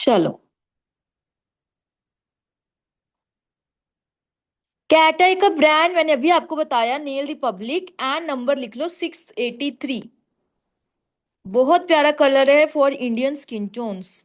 चलो। कैटाई का ब्रांड मैंने अभी आपको बताया, नेल रिपब्लिक, एंड नंबर लिख लो 683। बहुत प्यारा कलर है फॉर इंडियन स्किन टोन्स।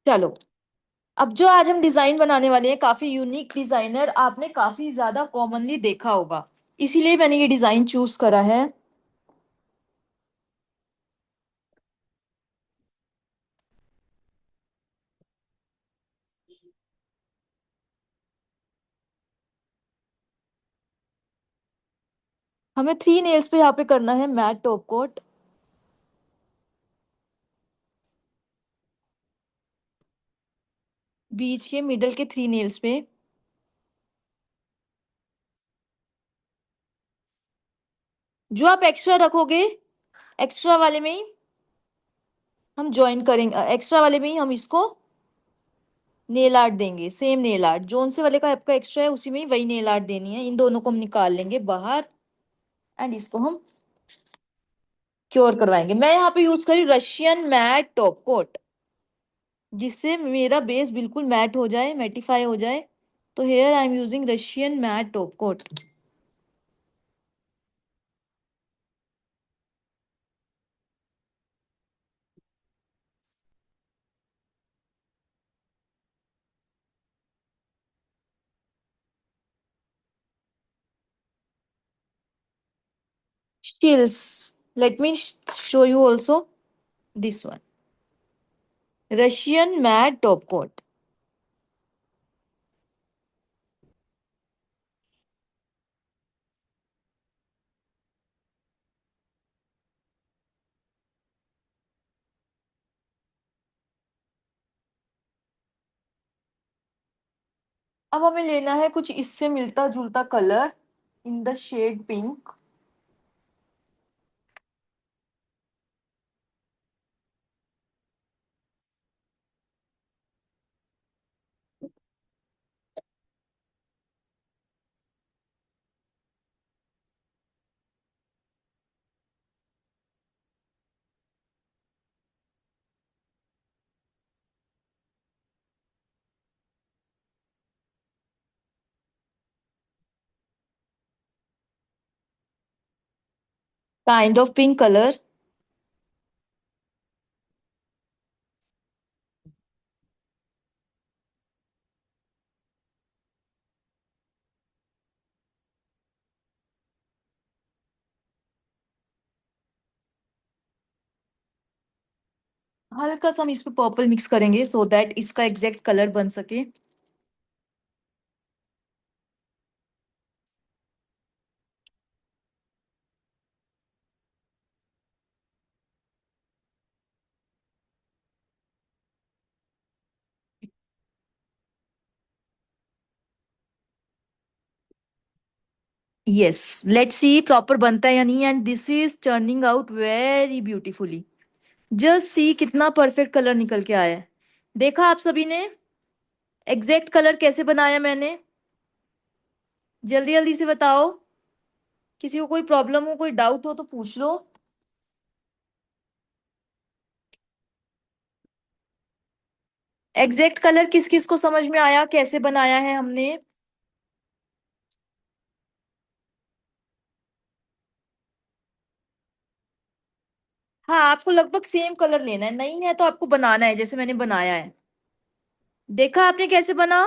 चलो, अब जो आज हम डिजाइन बनाने वाले हैं काफी यूनिक डिजाइनर, आपने काफी ज्यादा कॉमनली देखा होगा, इसीलिए मैंने ये डिजाइन चूज करा है। हमें 3 नेल्स पे यहाँ पे करना है मैट टॉप कोट। बीच के मिडल के 3 नेल्स पे। जो आप एक्स्ट्रा रखोगे, एक्स्ट्रा वाले में ही हम ज्वाइन करेंगे, एक्स्ट्रा वाले में ही हम इसको नेल आर्ट देंगे। सेम नेल आर्ट जोन से वाले का आपका एक्स्ट्रा है, उसी में ही वही नेल आर्ट देनी है। इन दोनों को हम निकाल लेंगे बाहर, एंड इसको हम क्योर करवाएंगे। मैं यहाँ पे यूज करी रशियन मैट टॉप कोट, जिससे मेरा बेस बिल्कुल मैट हो जाए, मैटिफाई हो जाए। तो here I am using Russian matte top coat. Chills. Let me show you also this one. Russian matte top coat. अब हमें लेना है कुछ इससे मिलता जुलता colour in the shade pink. Kind of pink colour. हल्का सा हम इस पे पर्पल मिक्स करेंगे सो दैट इसका एग्जैक्ट कलर बन सके। यस, लेट्स सी प्रॉपर बनता है या नहीं, and this is turning out very beautifully. Just see कितना परफेक्ट कलर निकल के आया है। देखा आप सभी ने एग्जैक्ट कलर कैसे बनाया मैंने? जल्दी जल्दी से बताओ। किसी को कोई प्रॉब्लम हो, कोई डाउट हो तो पूछ लो। एग्जैक्ट कलर किस किस को समझ में आया, कैसे बनाया है हमने? हाँ, आपको लगभग सेम कलर लेना है, नहीं है तो आपको बनाना है जैसे मैंने बनाया है। देखा आपने कैसे बना?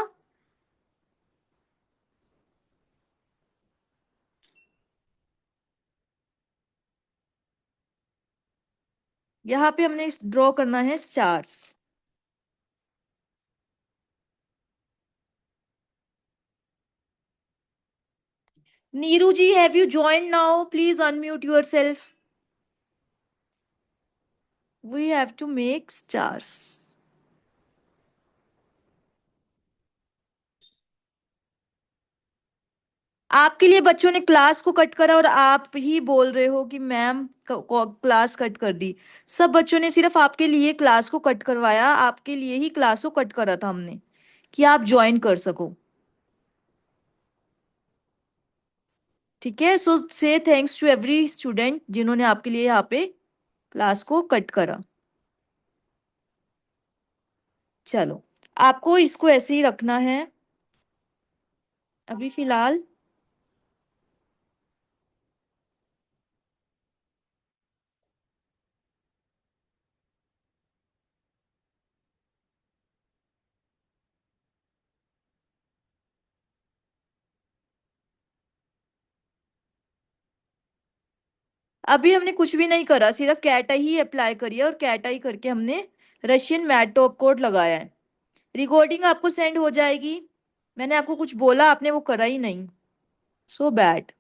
यहाँ पे हमने ड्रॉ करना है stars. Neeru ji, have you join now? Please unmute yourself. We have to make stars. आपके लिए बच्चों ने क्लास को कट करा और आप ही बोल रहे हो कि मैम क्लास कट कर दी। सब बच्चों ने सिर्फ आपके लिए क्लास को कट करवाया, आपके लिए ही क्लास को कट करा था हमने कि आप ज्वाइन कर सको। ठीक है, सो से थैंक्स टू एवरी स्टूडेंट जिन्होंने आपके लिए यहाँ पे क्लास को कट करा। चलो, आपको इसको ऐसे ही रखना है अभी फिलहाल। अभी हमने कुछ भी नहीं करा, सिर्फ कैट आई ही अप्लाई करी है और कैट आई करके हमने रशियन मैट टॉप कोट लगाया है। रिकॉर्डिंग आपको सेंड हो जाएगी। मैंने आपको कुछ बोला, आपने वो करा ही नहीं। So bad.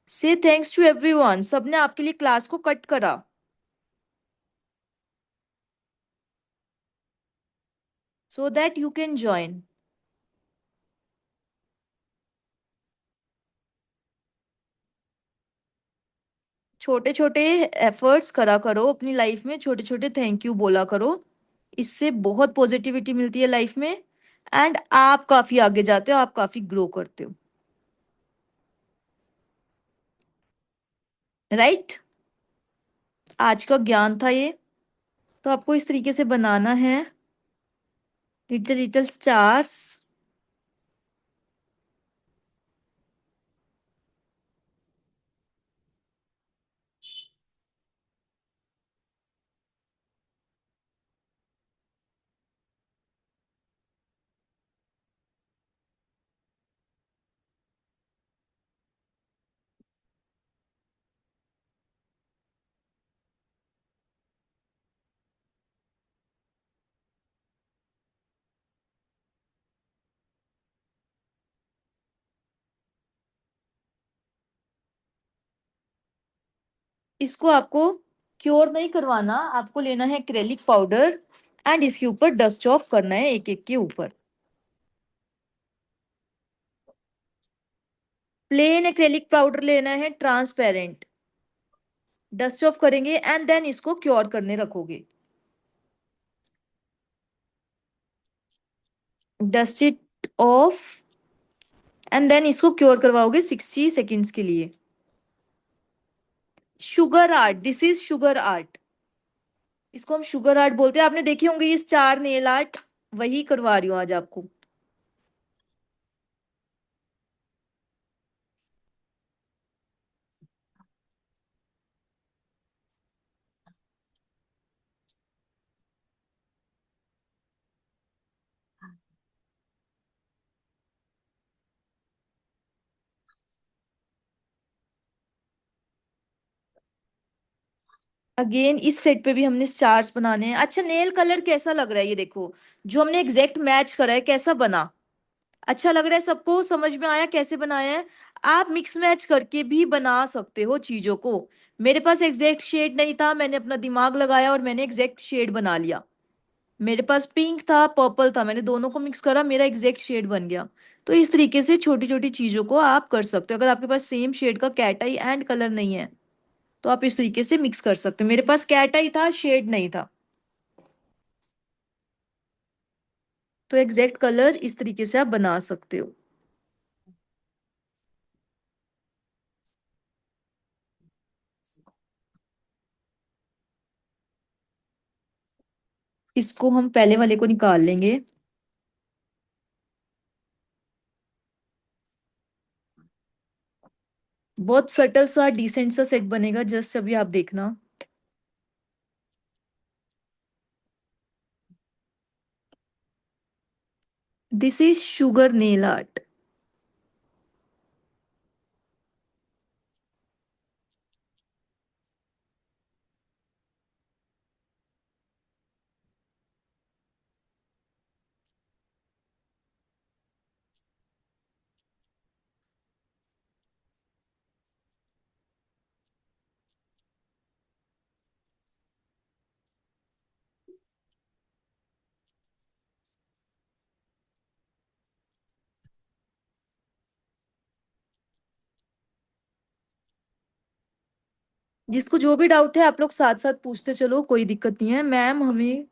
से थैंक्स टू एवरीवन, सबने आपके लिए क्लास को कट करा so that you can join. छोटे छोटे एफर्ट्स करा करो अपनी लाइफ में, छोटे छोटे थैंक यू बोला करो। इससे बहुत पॉजिटिविटी मिलती है लाइफ में, एंड आप काफी आगे जाते हो, आप काफी ग्रो करते हो। राइट? आज का ज्ञान था ये। तो आपको इस तरीके से बनाना है लिटिल लिटिल स्टार्स। इसको आपको क्योर नहीं करवाना, आपको लेना है एक्रेलिक पाउडर एंड इसके ऊपर डस्ट ऑफ करना है एक एक के ऊपर। प्लेन एक्रेलिक पाउडर लेना है, ट्रांसपेरेंट। डस्ट ऑफ करेंगे एंड देन इसको क्योर करने रखोगे। Dust it off and then इसको क्योर करवाओगे 60 सेकेंड्स के लिए। Sugar art, this is sugar art. इसको हम शुगर आर्ट बोलते हैं। आपने देखे होंगे ये चार नेल आर्ट, वही करवा रही हूँ आज आपको। अगेन इस सेट पे भी हमने स्टार्स बनाने हैं। अच्छा, नेल कलर कैसा लग रहा है ये देखो, जो हमने एग्जैक्ट मैच करा है कैसा बना? अच्छा लग रहा है सबको? समझ में आया कैसे बनाया है? आप मिक्स मैच करके भी बना सकते हो चीजों को। मेरे पास एग्जैक्ट शेड नहीं था, मैंने अपना दिमाग लगाया और मैंने एग्जैक्ट शेड बना लिया। मेरे पास पिंक था, पर्पल था, मैंने दोनों को मिक्स करा, मेरा एग्जैक्ट शेड बन गया। तो इस तरीके से छोटी छोटी चीजों को आप कर सकते हो। अगर आपके पास सेम शेड का कैट आई एंड कलर नहीं है तो आप इस तरीके से मिक्स कर सकते हो। मेरे पास कैट आई था, शेड नहीं था, तो एग्जैक्ट कलर इस तरीके से आप बना सकते हो। इसको हम पहले वाले को निकाल लेंगे। बहुत सटल सा डिसेंट सा सेट बनेगा, जस्ट अभी आप देखना। This is sugar nail art. जिसको जो भी डाउट है आप लोग साथ साथ पूछते चलो, कोई दिक्कत नहीं है। मैम हमें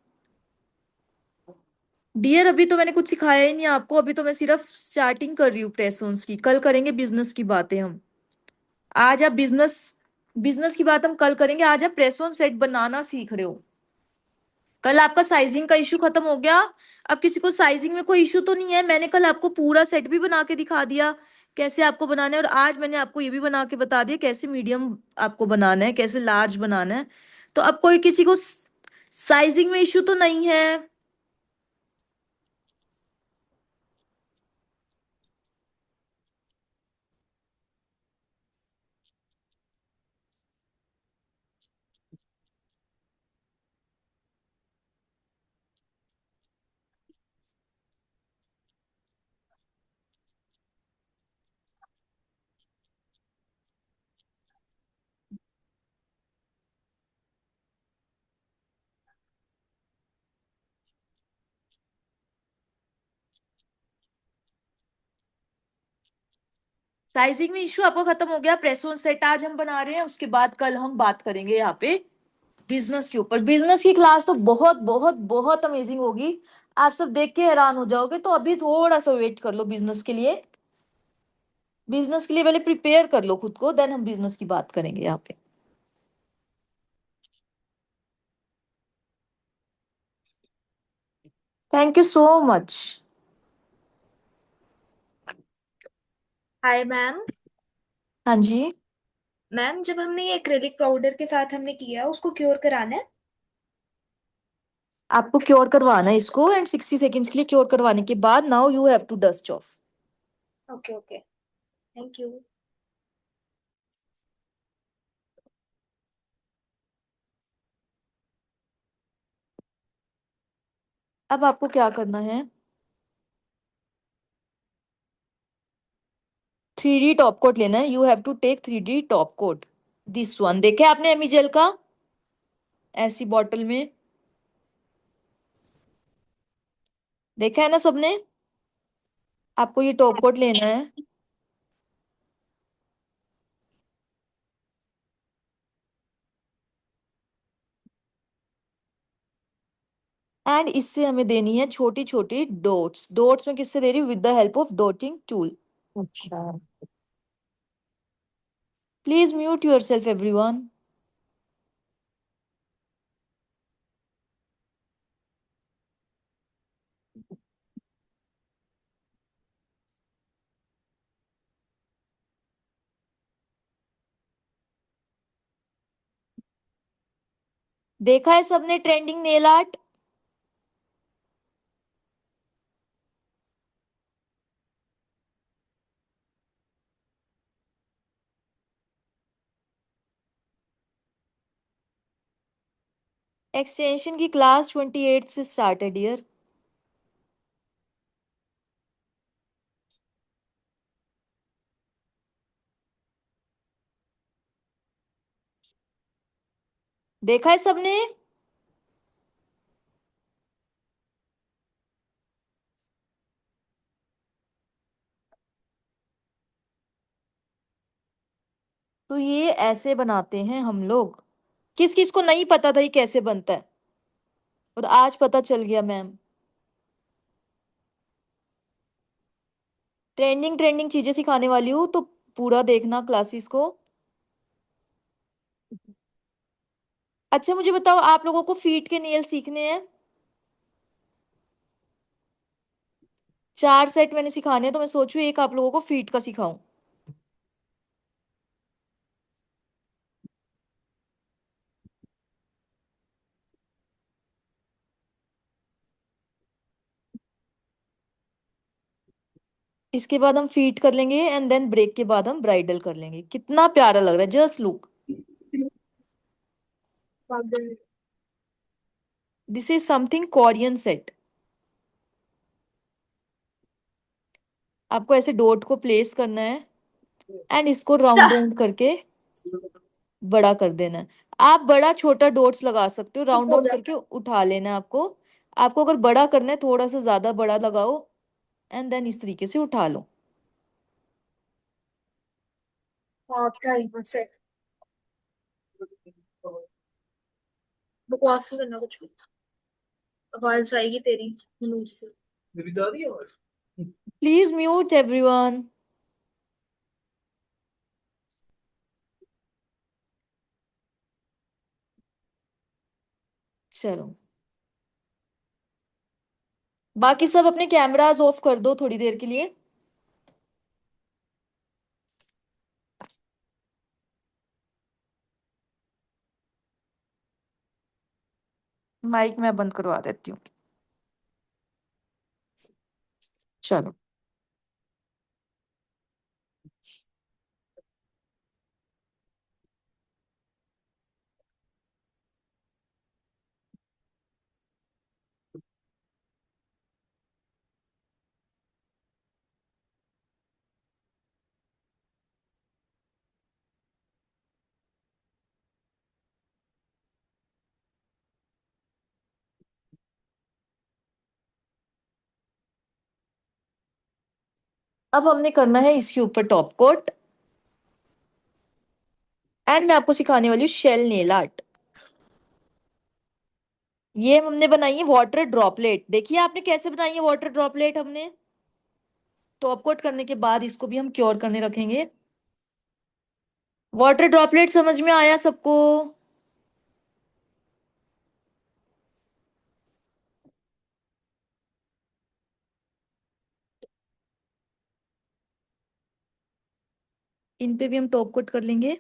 डियर अभी तो मैंने कुछ सिखाया ही नहीं आपको, अभी तो मैं सिर्फ स्टार्टिंग कर रही हूँ प्रेस ऑन्स की। कल करेंगे बिजनेस की बातें हम। आज आप बिजनेस बिजनेस की बात हम कल करेंगे, आज आप प्रेस ऑन सेट बनाना सीख रहे हो। कल आपका साइजिंग का इशू खत्म हो गया। अब किसी को साइजिंग में कोई इशू तो नहीं है। मैंने कल आपको पूरा सेट भी बना के दिखा दिया कैसे आपको बनाना है, और आज मैंने आपको ये भी बना के बता दिया कैसे मीडियम आपको बनाना है, कैसे लार्ज बनाना है। तो अब कोई किसी को साइजिंग में इशू तो नहीं है। साइजिंग में इशू आपको खत्म हो गया। प्रेस ऑन सेट आज हम बना रहे हैं, उसके बाद कल हम बात करेंगे यहाँ पे बिजनेस के ऊपर। बिजनेस की क्लास तो बहुत बहुत बहुत अमेजिंग होगी, आप सब देख के हैरान हो जाओगे। तो अभी थोड़ा सा वेट कर लो बिजनेस के लिए। बिजनेस के लिए पहले प्रिपेयर कर लो खुद को, देन हम बिजनेस की बात करेंगे यहाँ पे। Thank you so much. Hi ma'am. हाँ जी। मैम जब हमने ये एक्रेलिक पाउडर के साथ हमने किया उसको क्योर कराना है। आपको क्योर करवाना है इसको, एंड 60 सेकेंड्स के लिए क्योर करवाने के बाद now you have to dust off. Okay okay. Thank you. अब आपको क्या करना है, 3D टॉप कोट लेना है। You have to take 3D top coat. This one देखे आपने एमीजेल का, ऐसी बॉटल में देखा है ना सबने। आपको ये टॉप कोट लेना है, एंड इससे हमें देनी है छोटी छोटी डॉट्स। डॉट्स में किससे दे रही हूँ, with the help of dotting tool. अच्छा। Please mute yourself everyone. देखा है सबने ट्रेंडिंग नेल आर्ट। एक्सटेंशन की क्लास 28 से स्टार्ट है डियर। देखा है सबने। तो ये ऐसे बनाते हैं हम लोग। किस किस को नहीं पता था ये कैसे बनता है, और आज पता चल गया मैम। ट्रेंडिंग ट्रेंडिंग चीजें सिखाने वाली हूँ, तो पूरा देखना क्लासेस को। अच्छा मुझे बताओ, आप लोगों को फीट के नेल सीखने हैं? 4 सेट मैंने सिखाने हैं, तो मैं सोचू एक आप लोगों को फीट का सिखाऊं। इसके बाद हम फीट कर लेंगे, एंड देन ब्रेक के बाद हम ब्राइडल कर लेंगे। कितना प्यारा लग रहा है, just look. This is something Korean set. आपको ऐसे डॉट को प्लेस करना है, एंड इसको राउंड राउंड करके बड़ा कर देना है। आप बड़ा छोटा डॉट्स लगा सकते हो, चुप राउंड हो राउंड जा। करके उठा लेना है आपको। आपको अगर बड़ा करना है, थोड़ा सा ज्यादा बड़ा लगाओ, एंड देन इस तरीके से उठा लो। हाँ क्या ही मत से बकवास नहीं करना कुछ भी। आवाज आएगी तेरी मुंह से। मेरी जा रही है आवाज? Please mute everyone. चलो, बाकी सब अपने कैमरास ऑफ कर दो थोड़ी देर के लिए। माइक मैं बंद करवा देती हूँ। चलो, अब हमने करना है इसके ऊपर टॉप कोट, एंड मैं आपको सिखाने वाली हूँ शेल नेल आर्ट। ये हमने बनाई है वाटर ड्रॉपलेट। देखिए आपने कैसे बनाई है वाटर ड्रॉपलेट। हमने टॉप कोट करने के बाद इसको भी हम क्योर करने रखेंगे। वाटर ड्रॉपलेट समझ में आया सबको? इन पे भी हम टॉप कोट कर लेंगे।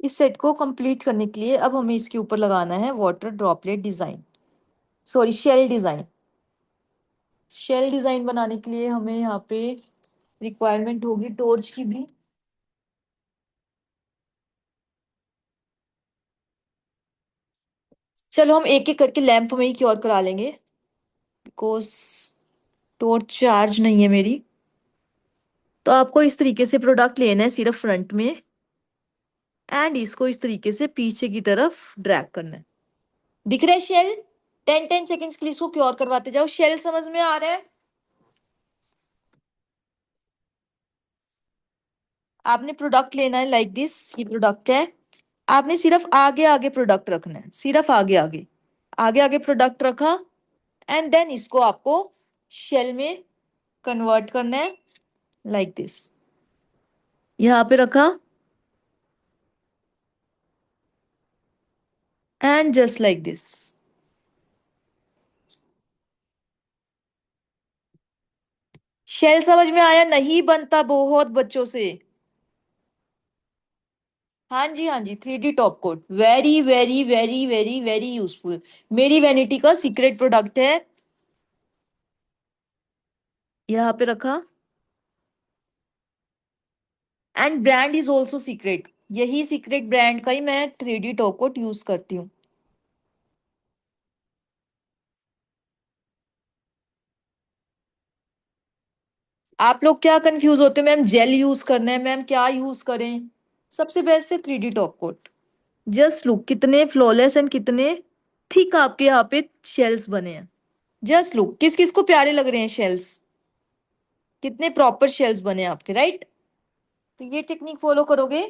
इस सेट को कंप्लीट करने के लिए अब हमें इसके ऊपर लगाना है water droplet design, sorry shell design. Shell design बनाने के लिए हमें यहाँ पे रिक्वायरमेंट होगी टॉर्च की भी। चलो हम एक एक करके लैंप में ही क्योर करा लेंगे, बिकॉज टॉर्च चार्ज नहीं है मेरी। तो आपको इस तरीके से प्रोडक्ट लेना है सिर्फ फ्रंट में, एंड इसको इस तरीके से पीछे की तरफ ड्रैग करना है। दिख रहा है शेल? 10-10 सेकेंड्स के लिए इसको क्योर करवाते जाओ। शेल समझ में आ रहा है? आपने प्रोडक्ट लेना है लाइक दिस, ये प्रोडक्ट है। आपने सिर्फ आगे आगे प्रोडक्ट रखना है, सिर्फ आगे आगे। आगे आगे प्रोडक्ट रखा, एंड देन इसको आपको शेल में कन्वर्ट करना है लाइक दिस। यहाँ पे रखा, and just like this. Shell समझ में आया? नहीं बनता बहुत बच्चों से। हाँ जी हाँ जी, 3D top coat, very very very very very useful. मेरी वैनिटी का सीक्रेट प्रोडक्ट है। यहाँ पे रखा। And brand is also secret. यही सीक्रेट ब्रांड का ही मैं 3D टॉप कोट यूज करती हूँ। आप लोग क्या कंफ्यूज होते हैं, मैम जेल यूज करना है, मैम क्या यूज करें? सबसे बेस्ट है 3D top coat. Just look कितने फ्लॉलेस एंड कितने थिक आपके यहाँ पे शेल्स बने हैं। जस्ट लुक, किस किस को प्यारे लग रहे हैं शेल्स? कितने प्रॉपर शेल्स बने हैं आपके, राइट? तो ये टेक्निक फॉलो करोगे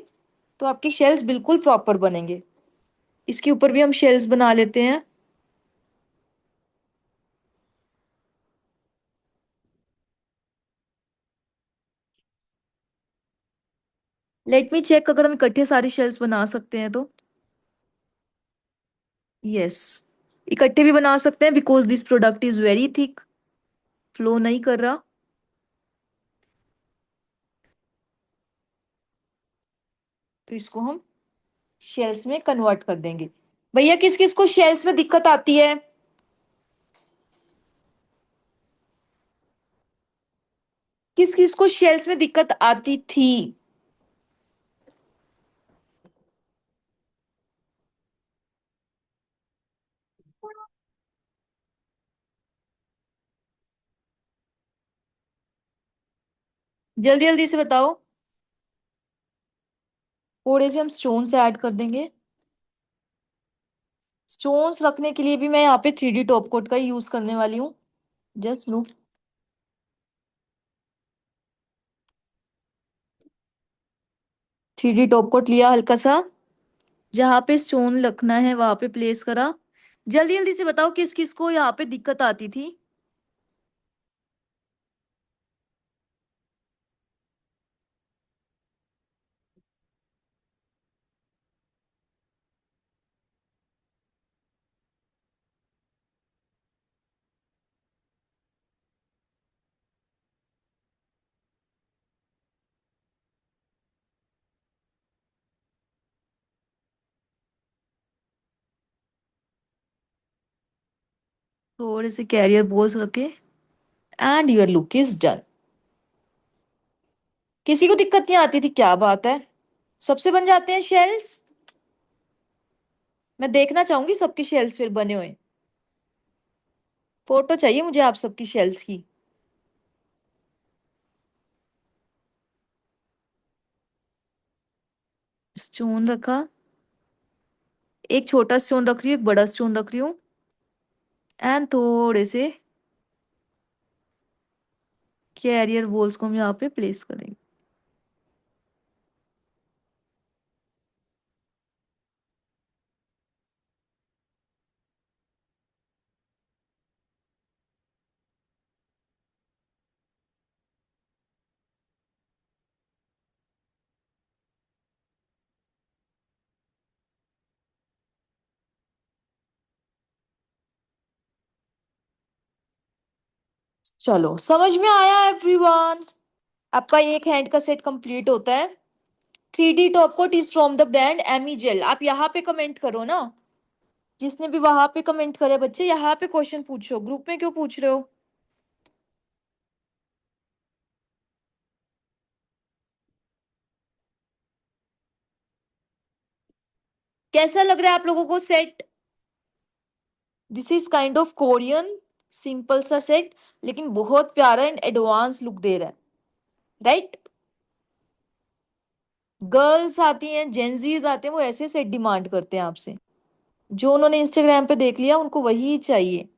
तो आपके शेल्स बिल्कुल प्रॉपर बनेंगे। इसके ऊपर भी हम शेल्स बना लेते हैं। लेट मी चेक, अगर हम इकट्ठे सारे शेल्स बना सकते हैं तो। यस, इकट्ठे भी बना सकते हैं because this product is very thick, flow नहीं कर रहा। तो इसको हम शेल्स में कन्वर्ट कर देंगे। भैया किस किस को शेल्स में दिक्कत आती है? किस किस को शेल्स में दिक्कत आती थी? जल्दी जल्दी से बताओ। थोड़े से हम स्टोन्स ऐड कर देंगे। स्टोन्स रखने के लिए भी मैं यहाँ पे 3D टॉप कोट का ही यूज करने वाली हूँ। Just look. 3D top coat लिया हल्का सा, जहां पे स्टोन रखना है वहां पे प्लेस करा। जल्दी जल्दी से बताओ किस किस को यहाँ पे दिक्कत आती थी। थोड़े से कैरियर बॉल्स रखे and your look is done. किसी को दिक्कत नहीं आती थी, क्या बात है। सबसे बन जाते हैं शेल्स। मैं देखना चाहूंगी सबकी शेल्स फिर बने हुए। फोटो चाहिए मुझे आप सबकी शेल्स की। स्टोन रखा। एक छोटा स्टोन रख रही हूँ, एक बड़ा स्टोन रख रही हूँ। एंड थोड़े से कैरियर बॉल्स को हम यहाँ पे प्लेस करेंगे। चलो समझ में आया एवरीवन? आपका एक हैंड का सेट कंप्लीट होता है। 3D top coat is from the brand Amy gel. आप यहाँ पे कमेंट करो ना। जिसने भी वहां पे कमेंट करे बच्चे, यहाँ पे क्वेश्चन पूछो, ग्रुप में क्यों पूछ रहे हो? कैसा लग रहा है आप लोगों को set? This is kind of Korean, simple सा सेट, लेकिन बहुत प्यारा एंड एडवांस लुक दे रहा है, राइट? गर्ल्स आती हैं, जेंजीज आते हैं, वो ऐसे सेट डिमांड करते हैं आपसे। जो उन्होंने इंस्टाग्राम पे देख लिया उनको वही चाहिए।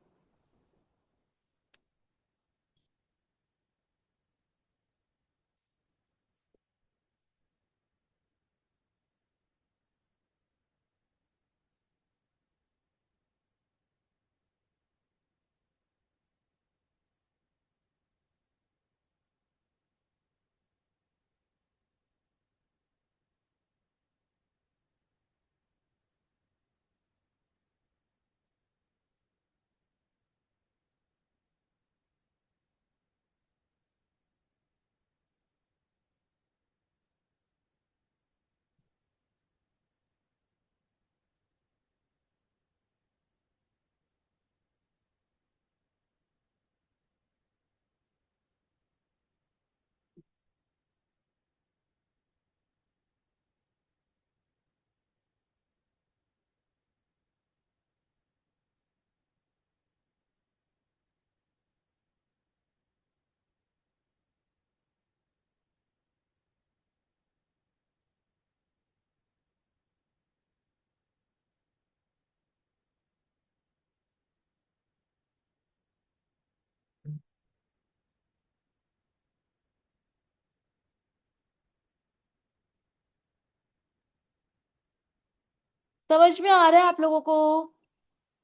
समझ में आ रहा है आप लोगों को?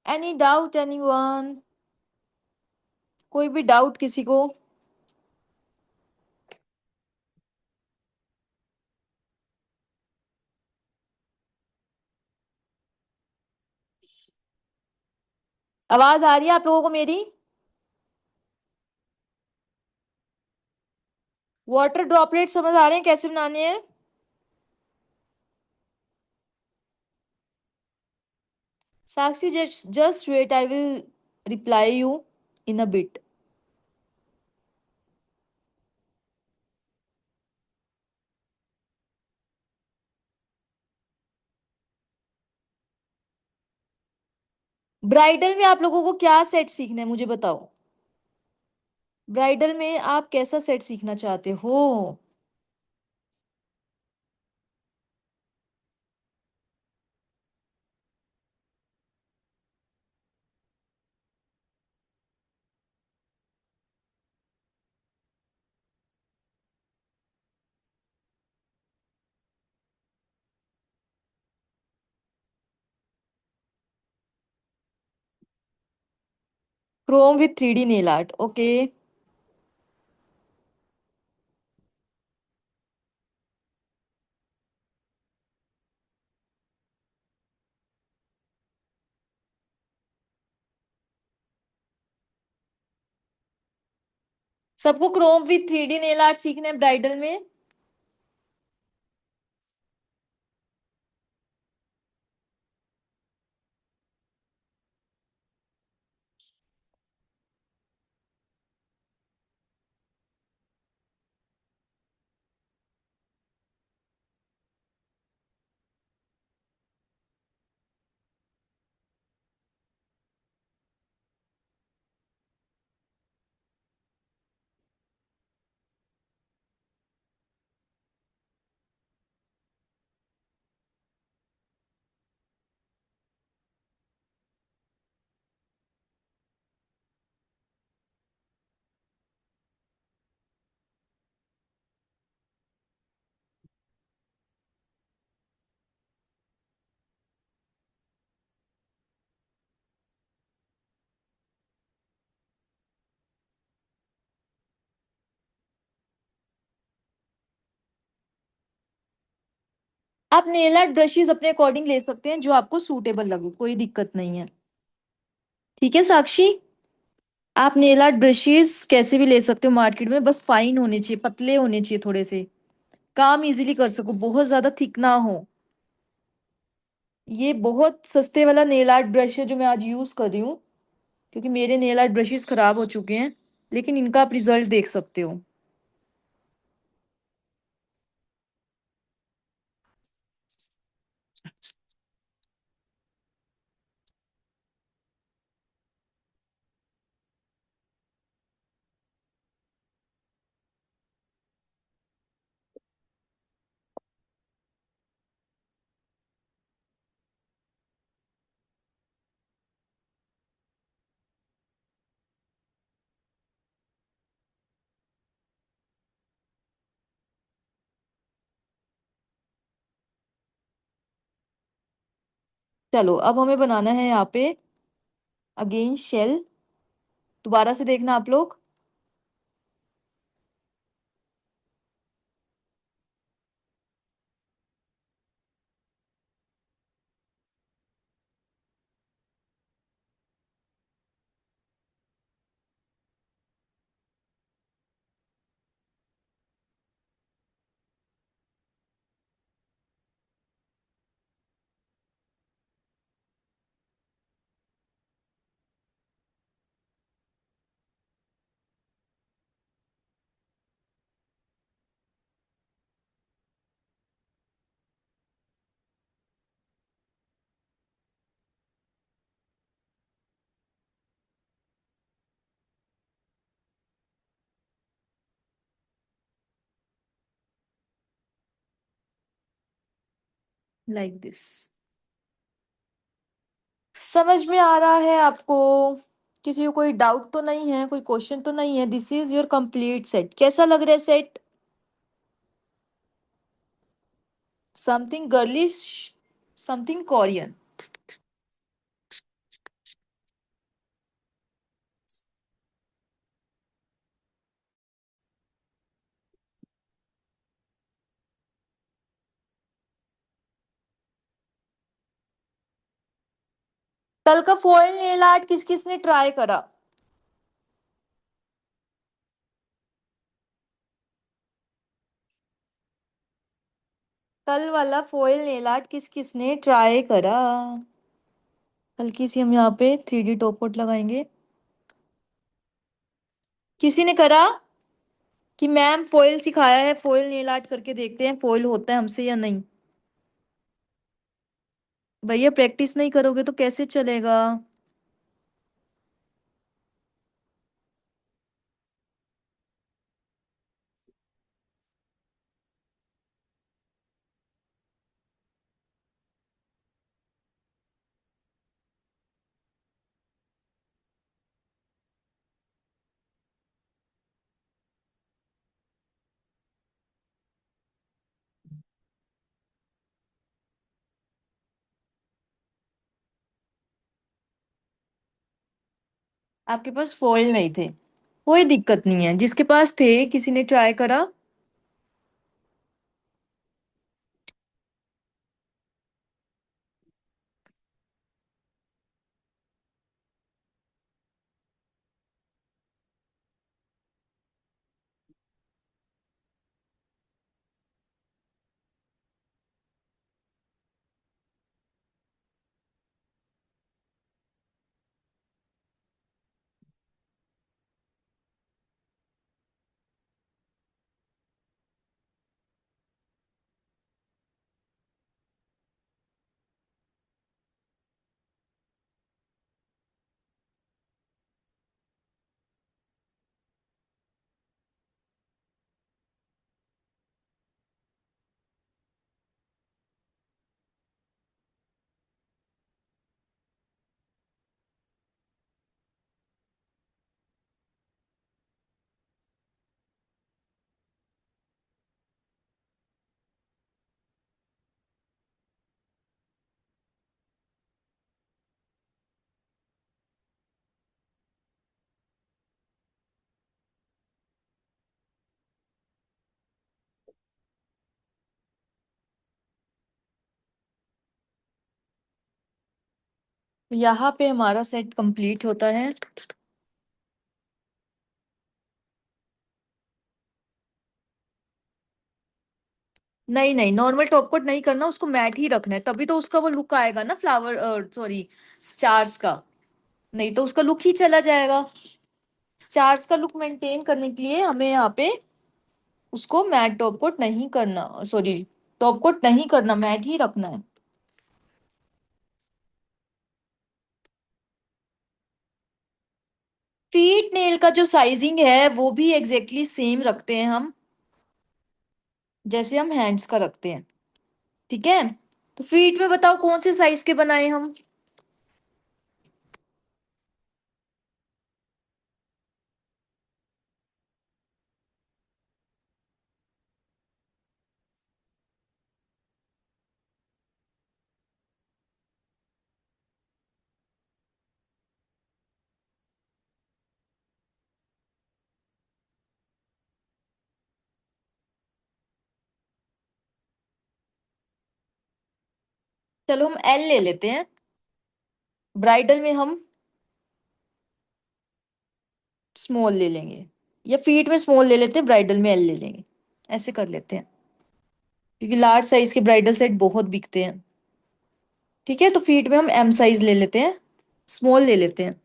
Any doubt anyone? कोई भी डाउट किसी को? आवाज आ रही है आप लोगों को मेरी? वाटर ड्रॉपलेट समझ आ रहे हैं कैसे बनाने हैं? साक्षी, just wait, I will reply you in a bit. Bridal में आप लोगों को क्या सेट सीखना है मुझे बताओ। ब्राइडल में आप कैसा सेट सीखना चाहते हो? Chrome with 3D nail art, okay. सबको chrome with 3D nail art सीखना है ब्राइडल में? आप नेल आर्ट ब्रशेस अपने अकॉर्डिंग ले सकते हैं जो आपको सूटेबल लगे, कोई दिक्कत नहीं है। ठीक है साक्षी? आप नेल आर्ट ब्रशेस कैसे भी ले सकते हो मार्केट में, बस फाइन होने चाहिए, पतले होने चाहिए थोड़े से, काम इजीली कर सको, बहुत ज्यादा थिक ना हो। ये बहुत सस्ते वाला नेल आर्ट ब्रश है जो मैं आज यूज कर रही हूँ, क्योंकि मेरे नेल आर्ट ब्रशेस खराब हो चुके हैं, लेकिन इनका आप रिजल्ट देख सकते हो। चलो अब हमें बनाना है यहाँ पे अगेन शेल। दोबारा से देखना आप लोग। Like this. समझ में आ रहा है आपको? किसी को कोई डाउट तो नहीं है, कोई क्वेश्चन तो नहीं है? This is your complete set. कैसा लग रहा है set? Something girlish, something Korean. कल का फॉयल नेल आर्ट किस किस ने ट्राई करा? कल वाला फॉयल नेल आर्ट किस किस ने ट्राई करा? हल्की सी हम यहाँ पे 3D टॉप कोट लगाएंगे। किसी ने करा कि मैम फॉयल सिखाया है, फॉयल नेल आर्ट करके देखते हैं फॉयल होता है हमसे या नहीं। भैया प्रैक्टिस नहीं करोगे तो कैसे चलेगा? आपके पास फॉयल नहीं थे, कोई दिक्कत नहीं है, जिसके पास थे किसी ने ट्राई करा। यहाँ पे हमारा सेट कंप्लीट होता है। नहीं नहीं, नॉर्मल टॉप कोट नहीं करना, उसको मैट ही रखना है, तभी तो उसका वो लुक आएगा ना, फ्लावर सॉरी स्टार्स का। नहीं तो उसका लुक ही चला जाएगा। स्टार्स का लुक मेंटेन करने के लिए हमें यहाँ पे उसको मैट टॉप कोट नहीं करना, सॉरी टॉप कोट नहीं करना, मैट ही रखना है। फीट नेल का जो साइजिंग है वो भी एग्जैक्टली सेम रखते हैं हम, जैसे हम हैंड्स का रखते हैं। ठीक है, तो फीट में बताओ कौन से साइज के बनाए हम? चलो हम एल ले लेते हैं, ब्राइडल में हम स्मॉल ले लेंगे, या फीट में स्मॉल ले लेते हैं, ब्राइडल में एल ले लेंगे। ऐसे कर लेते हैं, क्योंकि लार्ज साइज के ब्राइडल सेट बहुत बिकते हैं। ठीक है, तो फीट में हम एम साइज ले लेते हैं, स्मॉल ले लेते हैं।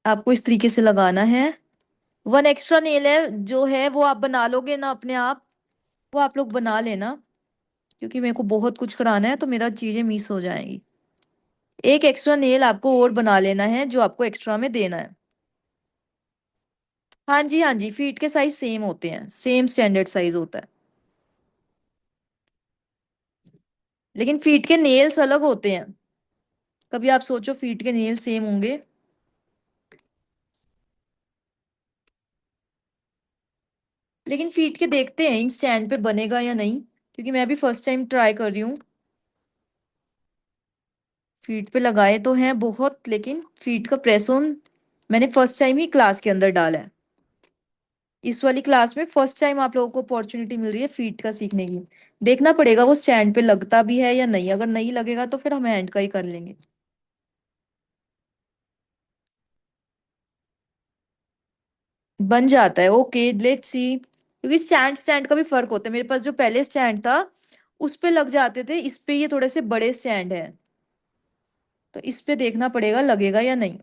आपको इस तरीके से लगाना है। वन एक्स्ट्रा नेल है जो है वो आप बना लोगे ना अपने आप, वो आप लोग बना लेना, क्योंकि मेरे को बहुत कुछ कराना है तो मेरा चीजें मिस हो जाएंगी। एक एक्स्ट्रा नेल आपको और बना लेना है जो आपको एक्स्ट्रा में देना है। हाँ जी हाँ जी, फीट के साइज सेम होते हैं, सेम स्टैंडर्ड साइज होता है, लेकिन फीट के नेल्स अलग होते हैं। कभी आप सोचो फीट के नेल सेम होंगे? लेकिन फीट के देखते हैं इन स्टैंड पे बनेगा या नहीं, क्योंकि मैं भी फर्स्ट टाइम ट्राई कर रही हूँ। फीट पे लगाए तो हैं बहुत, लेकिन फीट का प्रेस ऑन मैंने फर्स्ट टाइम ही क्लास के अंदर डाला है। इस वाली क्लास में फर्स्ट टाइम आप लोगों को अपॉर्चुनिटी मिल रही है फीट का सीखने की। देखना पड़ेगा वो स्टैंड पे लगता भी है या नहीं, अगर नहीं लगेगा तो फिर हम हैंड का ही कर लेंगे। बन जाता है, ओके लेट्स सी, क्योंकि स्टैंड स्टैंड का भी फर्क होता है। मेरे पास जो पहले स्टैंड था उस पे लग जाते थे, इस पे ये थोड़े से बड़े स्टैंड है, तो इस पे देखना पड़ेगा लगेगा या नहीं।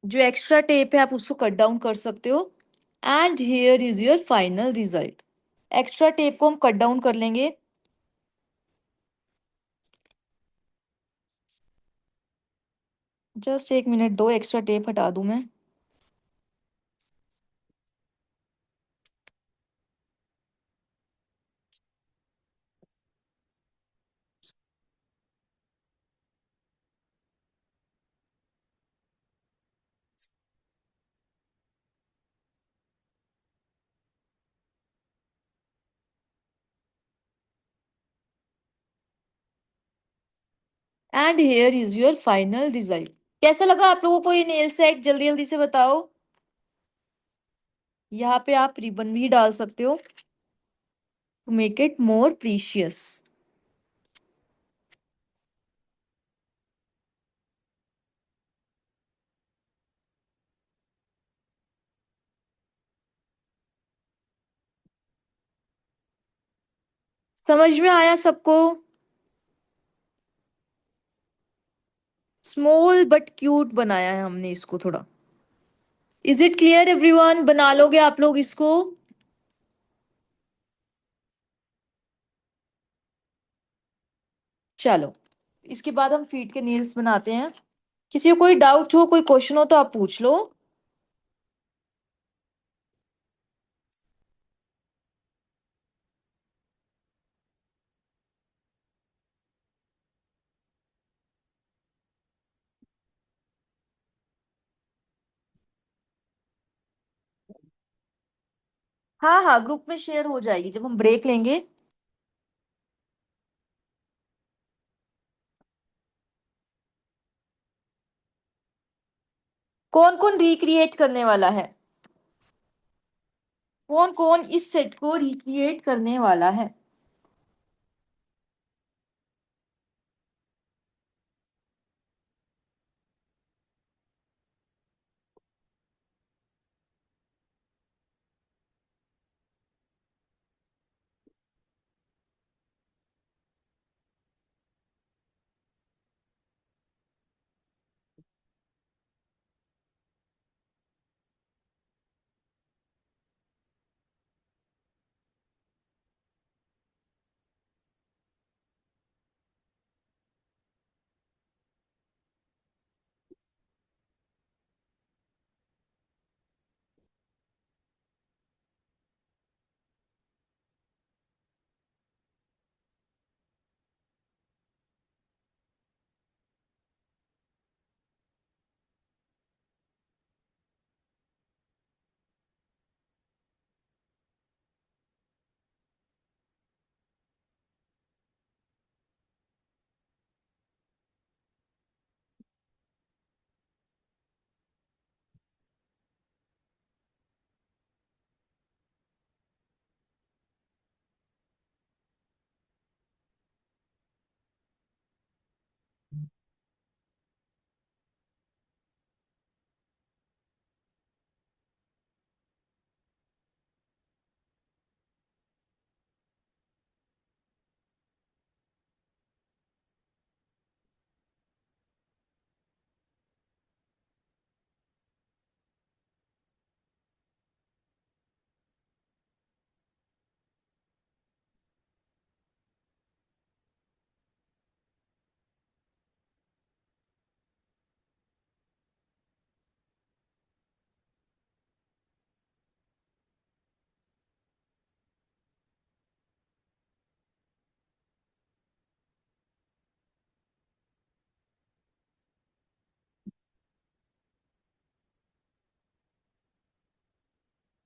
जो एक्स्ट्रा टेप है आप उसको कट डाउन कर सकते हो। And here is your final result. Extra tape को हम कट डाउन कर लेंगे। जस्ट एक मिनट दो, एक्स्ट्रा टेप हटा दूं मैं। And here is your final result. कैसा लगा आप लोगों को ये नेल सेट, जल्दी जल्दी से बताओ। यहाँ पे आप रिबन भी डाल सकते हो to make it more precious. समझ में आया सबको? स्मॉल बट क्यूट बनाया है हमने इसको थोड़ा। Is it clear everyone? बना लोगे आप लोग इसको? चलो, इसके बाद हम फीट के नेल्स बनाते हैं। किसी को कोई डाउट हो, कोई क्वेश्चन हो तो आप पूछ लो। हाँ हाँ, ग्रुप में शेयर हो जाएगी जब हम ब्रेक लेंगे। कौन कौन रिक्रिएट करने वाला है? कौन कौन इस सेट को रिक्रिएट करने वाला है?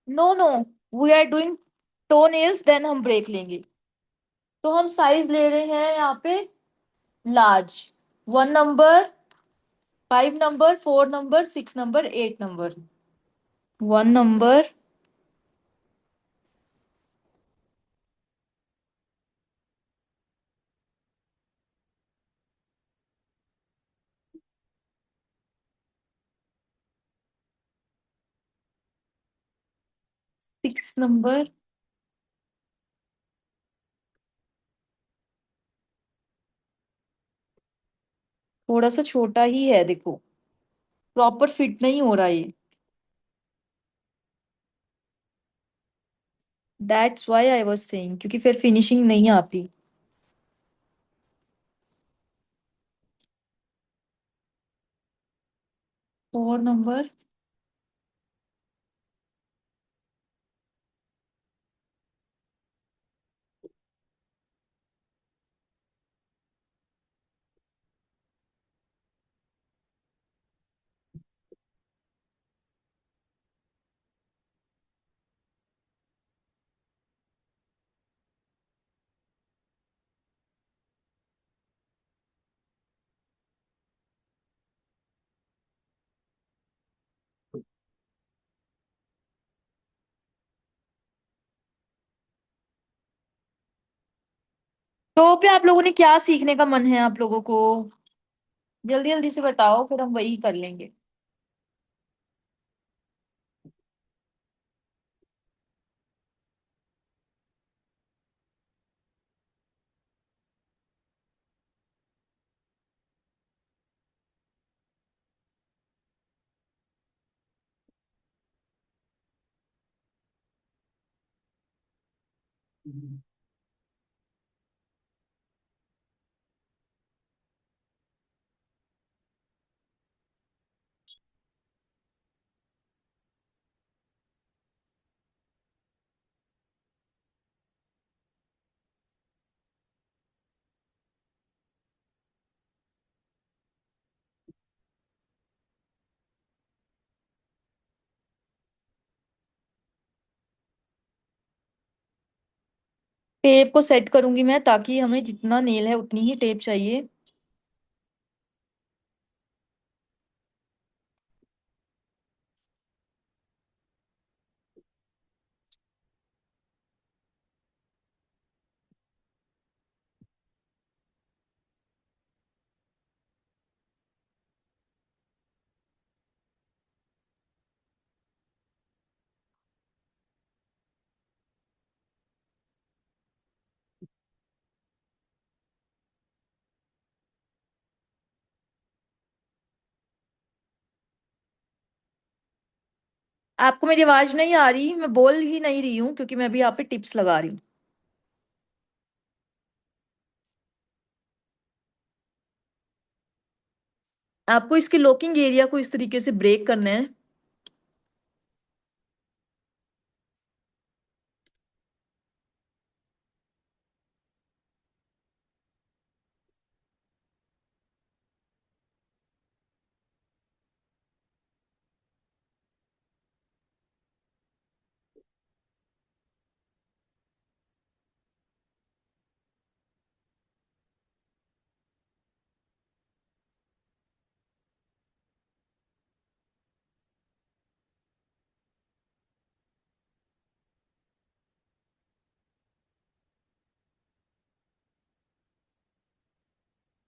No no, we are doing toe nails, then हम ब्रेक लेंगे। तो हम साइज ले रहे हैं यहाँ पे large, 1 number, 5 number, 4 number, 6 number, 8 number. 1 number, 6 number. थोड़ा सा छोटा ही है देखो, प्रॉपर फिट नहीं हो रहा ये। That's why I was saying, क्योंकि फिर फिनिशिंग नहीं आती। 4 नंबर। तो पे आप लोगों ने क्या सीखने का मन है आप लोगों को? जल्दी जल्दी से बताओ, फिर हम वही कर लेंगे। टेप को सेट करूंगी मैं, ताकि हमें जितना नेल है उतनी ही टेप चाहिए। आपको मेरी आवाज नहीं आ रही? मैं बोल ही नहीं रही हूँ, क्योंकि मैं अभी यहाँ पे टिप्स लगा रही हूँ। आपको इसके लॉकिंग एरिया को इस तरीके से ब्रेक करना है।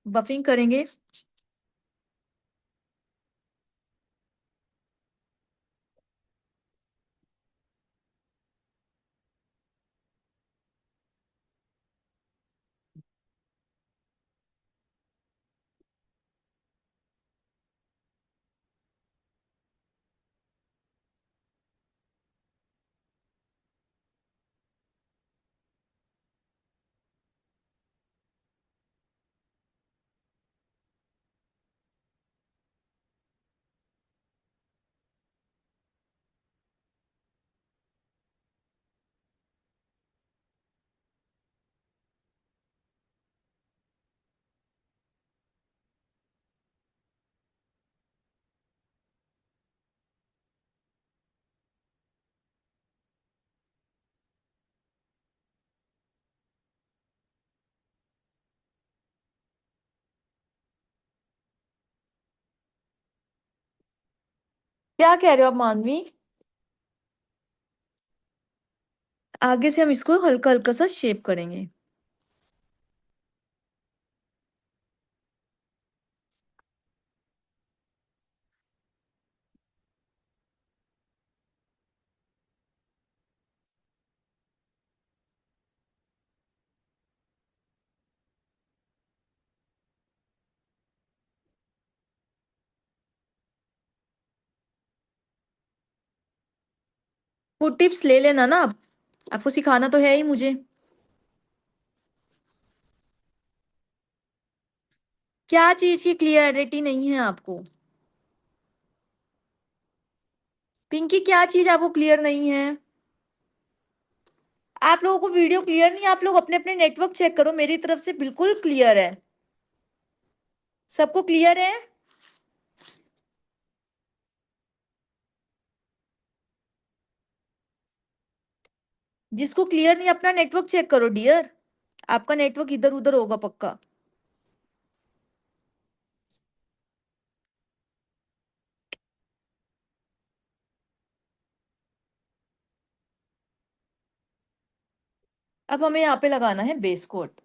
बफिंग करेंगे। क्या कह रहे हो आप मानवी? आगे से हम इसको हल्का हल्का सा शेप करेंगे। फूड टिप्स ले लेना ना आप, आपको सिखाना तो है ही मुझे। क्या चीज की क्लियरिटी नहीं है आपको? पिंकी, क्या चीज आपको क्लियर नहीं है? आप लोगों को वीडियो क्लियर नहीं है, आप लोग अपने अपने नेटवर्क चेक करो, मेरी तरफ से बिल्कुल क्लियर है। सबको क्लियर है? जिसको क्लियर नहीं अपना नेटवर्क चेक करो डियर, आपका नेटवर्क इधर उधर होगा पक्का। अब हमें यहाँ पे लगाना है बेस कोट।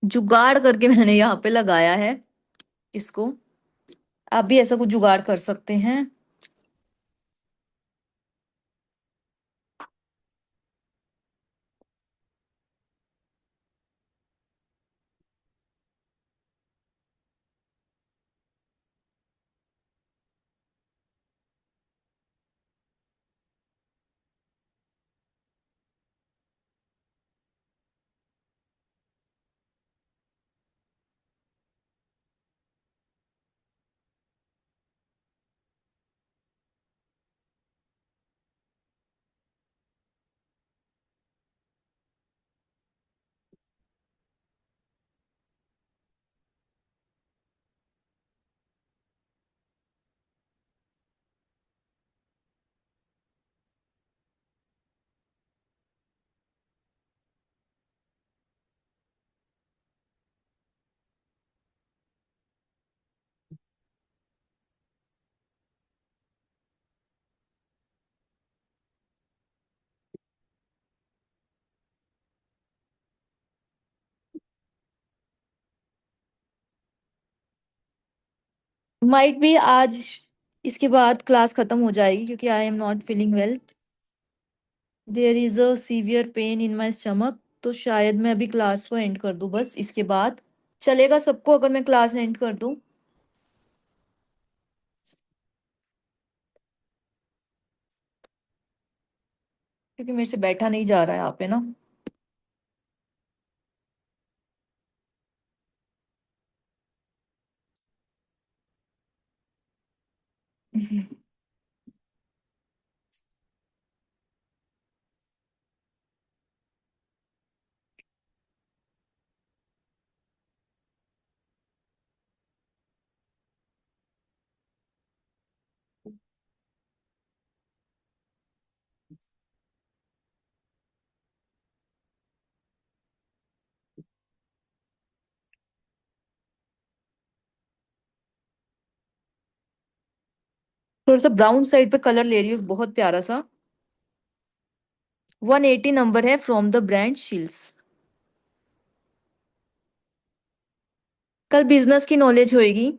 जुगाड़ करके मैंने यहाँ पे लगाया है इसको। आप भी ऐसा कुछ जुगाड़ कर सकते हैं। माइट भी आज इसके बाद क्लास खत्म हो जाएगी क्योंकि I am not feeling well. There is a severe pain in my stomach. तो शायद मैं अभी क्लास को एंड कर दूं बस इसके बाद। चलेगा सबको अगर मैं क्लास एंड कर दूं? क्योंकि मेरे से बैठा नहीं जा रहा है यहाँ पे ना। थोड़ा सा ब्राउन साइड पे कलर ले रही हूँ बहुत प्यारा सा। 180 नंबर है फ्रॉम द ब्रांड शील्स। कल बिजनेस की नॉलेज होएगी।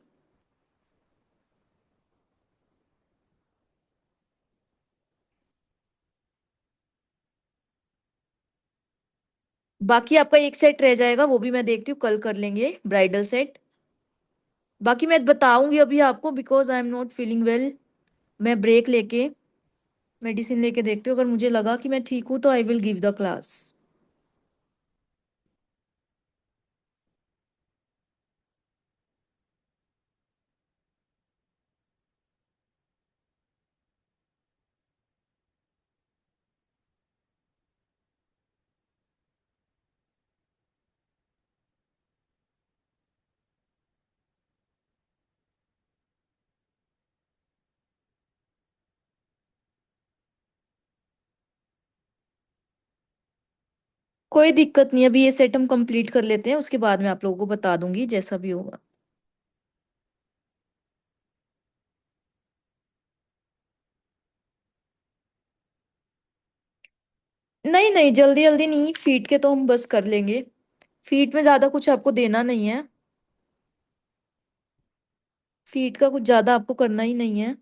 बाकी आपका एक सेट रह जाएगा, वो भी मैं देखती हूँ, कल कर लेंगे ब्राइडल सेट। बाकी मैं बताऊंगी अभी आपको, because I am not feeling well. मैं ब्रेक लेके मेडिसिन लेके देखती हूँ, अगर मुझे लगा कि मैं ठीक हूँ तो I will give the class. कोई दिक्कत नहीं, अभी ये सेट हम कंप्लीट कर लेते हैं, उसके बाद मैं आप लोगों को बता दूंगी जैसा भी होगा। नहीं नहीं, जल्दी जल्दी नहीं, फीट के तो हम बस कर लेंगे। फीट में ज्यादा कुछ आपको देना नहीं है। फीट का कुछ ज्यादा आपको करना ही नहीं है,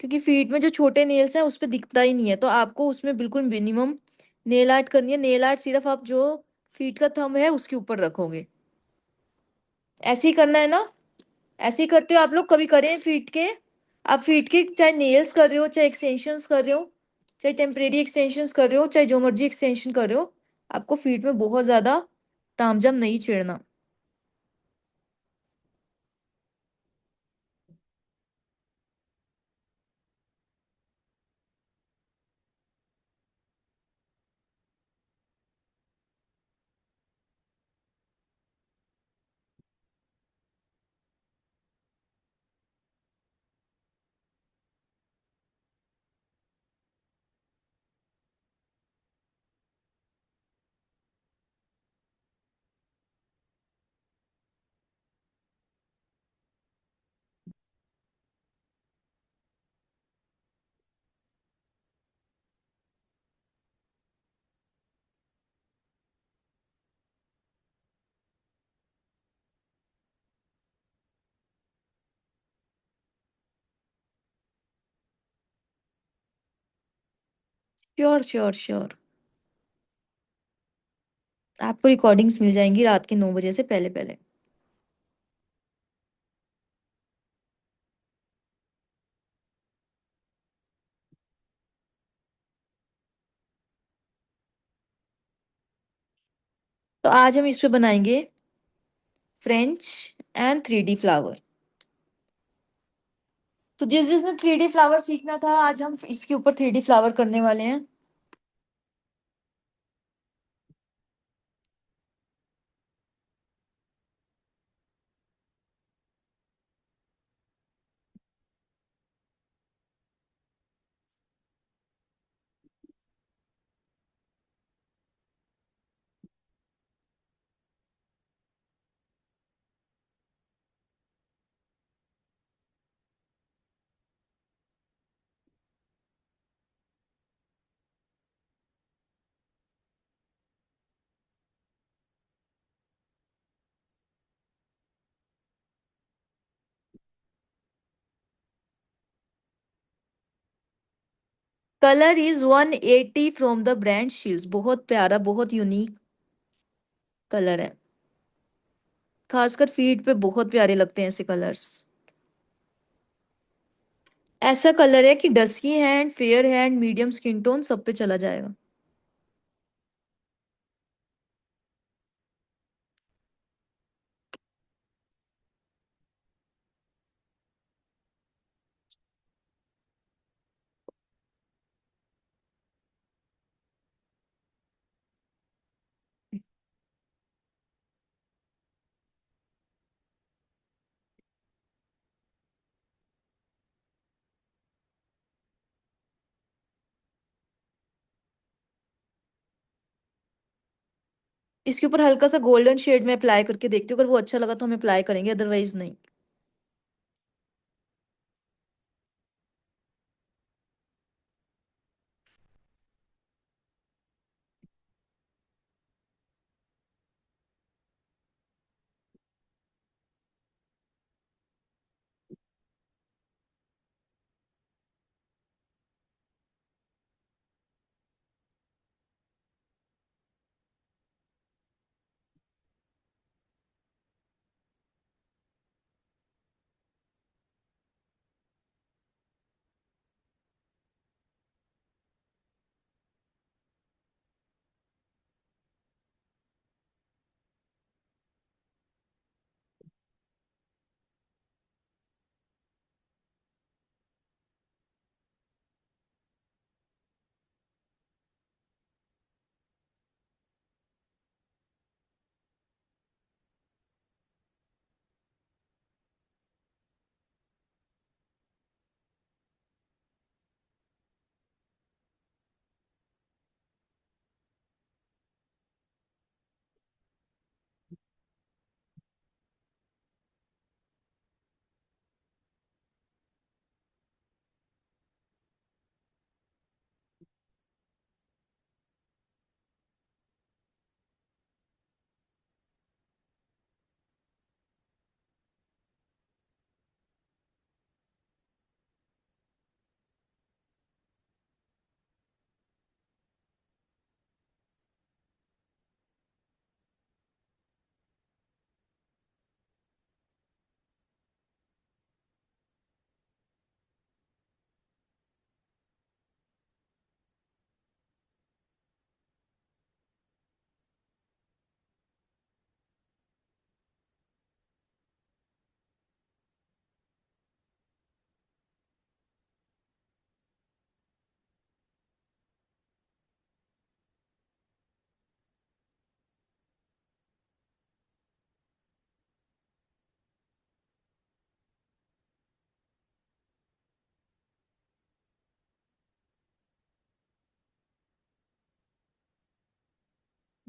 क्योंकि फीट में जो छोटे नेल्स हैं उस पे दिखता ही नहीं है, तो आपको उसमें बिल्कुल मिनिमम नेल आर्ट करनी है। नेल आर्ट सिर्फ आप जो फीट का थंब है उसके ऊपर रखोगे। ऐसे ही करना है ना? ऐसे ही करते हो आप लोग, कभी करें फीट के। आप फीट के चाहे नेल्स कर रहे हो, चाहे एक्सटेंशंस कर रहे हो, चाहे टेम्परेरी एक्सटेंशंस कर रहे हो, चाहे जो मर्जी एक्सटेंशन कर रहे हो, आपको फीट में बहुत ज्यादा तामझाम नहीं छेड़ना। Sure sure sure. आपको रिकॉर्डिंग्स मिल जाएंगी रात के 9 बजे से पहले पहले। तो आज हम इस पे बनाएंगे फ्रेंच एंड 3D फ्लावर। तो जिस जिसने 3D फ्लावर सीखना था, आज हम इसके ऊपर 3D फ्लावर करने वाले हैं। Colour is 180 from the brand Sheels. बहुत प्यारा, बहुत यूनिक कलर है। खासकर फीड पे बहुत प्यारे लगते हैं ऐसे कलर्स। ऐसा कलर है कि dusky hand, fair hand, medium skin tone सब पे चला जाएगा। इसके ऊपर हल्का सा गोल्डन शेड में अप्लाई करके देखती हूँ, अगर वो अच्छा लगा तो हम अप्लाई करेंगे, अदरवाइज नहीं।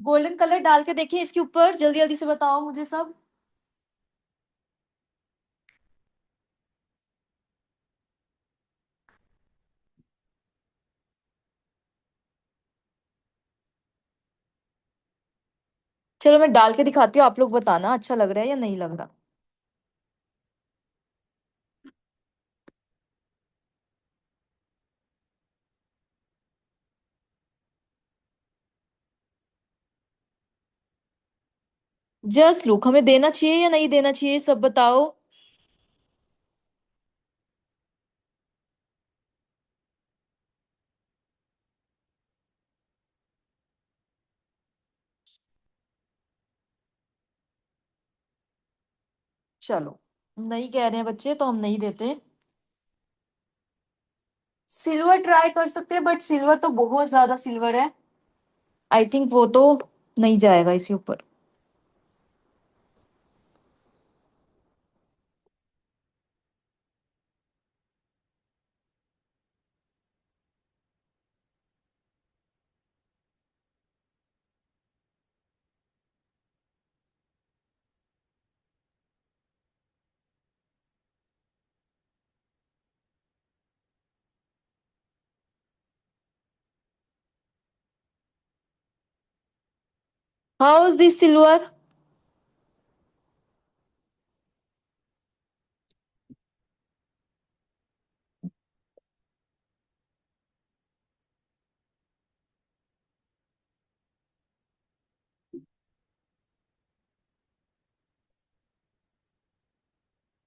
गोल्डन कलर डाल के देखिए इसके ऊपर, जल्दी जल्दी से बताओ मुझे सब। चलो मैं डाल के दिखाती हूँ, आप लोग बताना अच्छा लग रहा है या नहीं लग रहा। जस्ट लुक, हमें देना चाहिए या नहीं देना चाहिए, सब बताओ। चलो, नहीं कह रहे हैं बच्चे तो हम नहीं देते। सिल्वर ट्राई कर सकते हैं, बट सिल्वर तो बहुत ज्यादा सिल्वर है। आई थिंक वो तो नहीं जाएगा इसके ऊपर। How is this silver?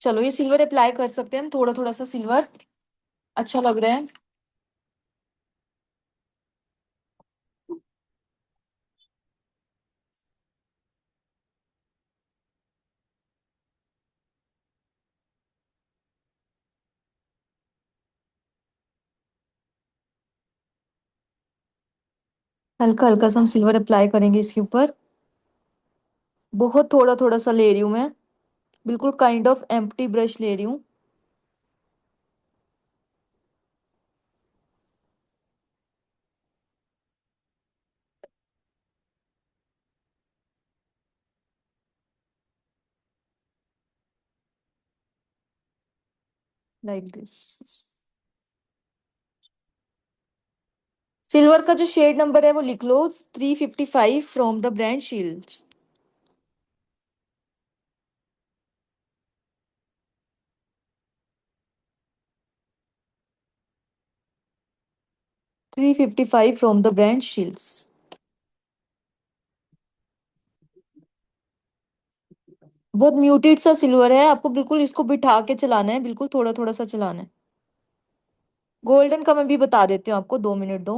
चलो ये सिल्वर अप्लाई कर सकते हैं हम, थोड़ा थोड़ा सा सिल्वर अच्छा लग रहा है। हल्का हल्का सा हम सिल्वर अप्लाई करेंगे इसके ऊपर। बहुत थोड़ा थोड़ा सा ले रही हूँ मैं, बिल्कुल काइंड ऑफ एम्प्टी ब्रश ले रही हूँ। Like this. सिल्वर का जो शेड नंबर है वो लिख लो, 355 from the brand shields. 355 from the brand shields. बहुत म्यूटेड सा सिल्वर है, आपको बिल्कुल इसको बिठा के चलाना है, बिल्कुल थोड़ा थोड़ा सा चलाना है। गोल्डन का मैं भी बता देती हूँ आपको, 2 मिनट दो।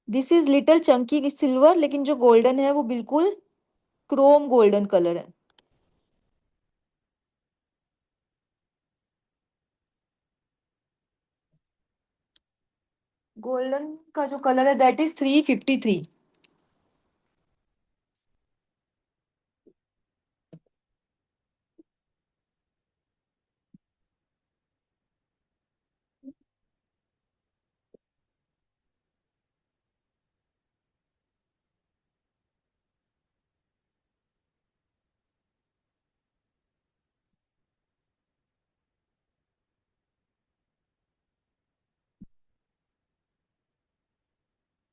This is little Chunky silver, लेकिन जो गोल्डन है वो बिल्कुल क्रोम गोल्डन कलर है। गोल्डन का जो कलर है दैट इज 353।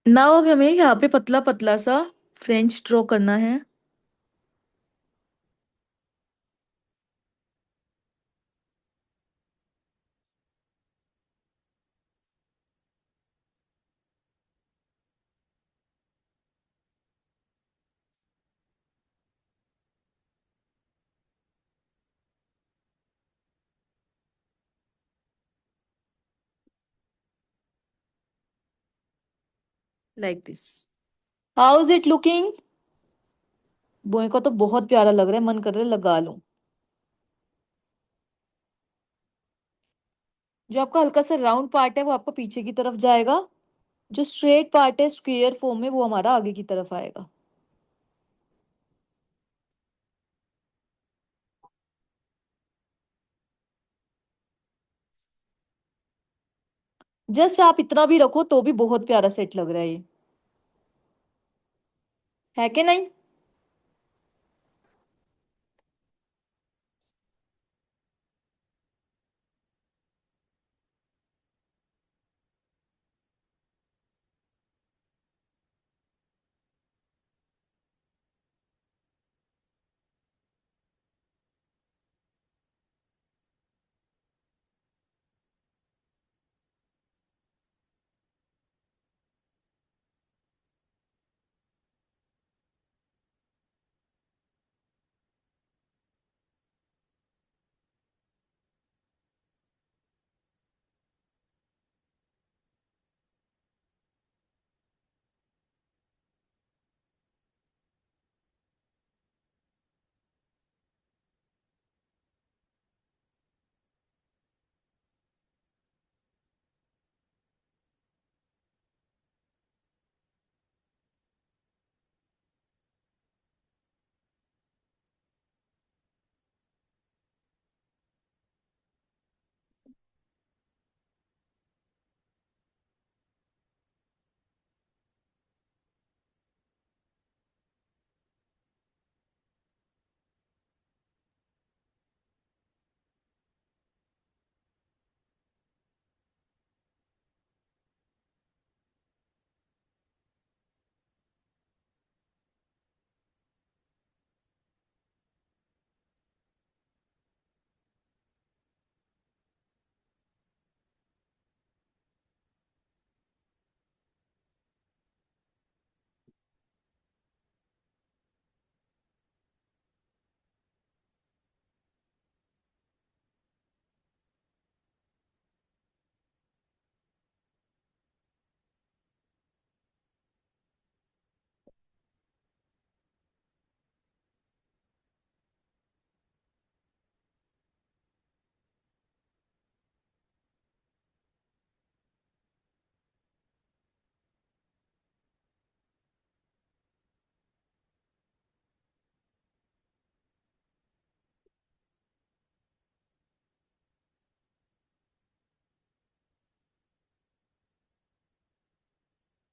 नाउ अब हमें यहाँ पे पतला पतला सा फ्रेंच ड्रॉ करना है। Like this. How is it looking? बोए को तो बहुत प्यारा लग रहा है, मन कर रहा है लगा लूं। जो आपका हल्का सा राउंड पार्ट है वो आपका पीछे की तरफ जाएगा, जो स्ट्रेट पार्ट है स्क्वेयर फॉर्म में वो हमारा आगे की तरफ आएगा। जस्ट आप इतना भी रखो तो भी बहुत प्यारा सेट लग रहा है ये, है कि नहीं?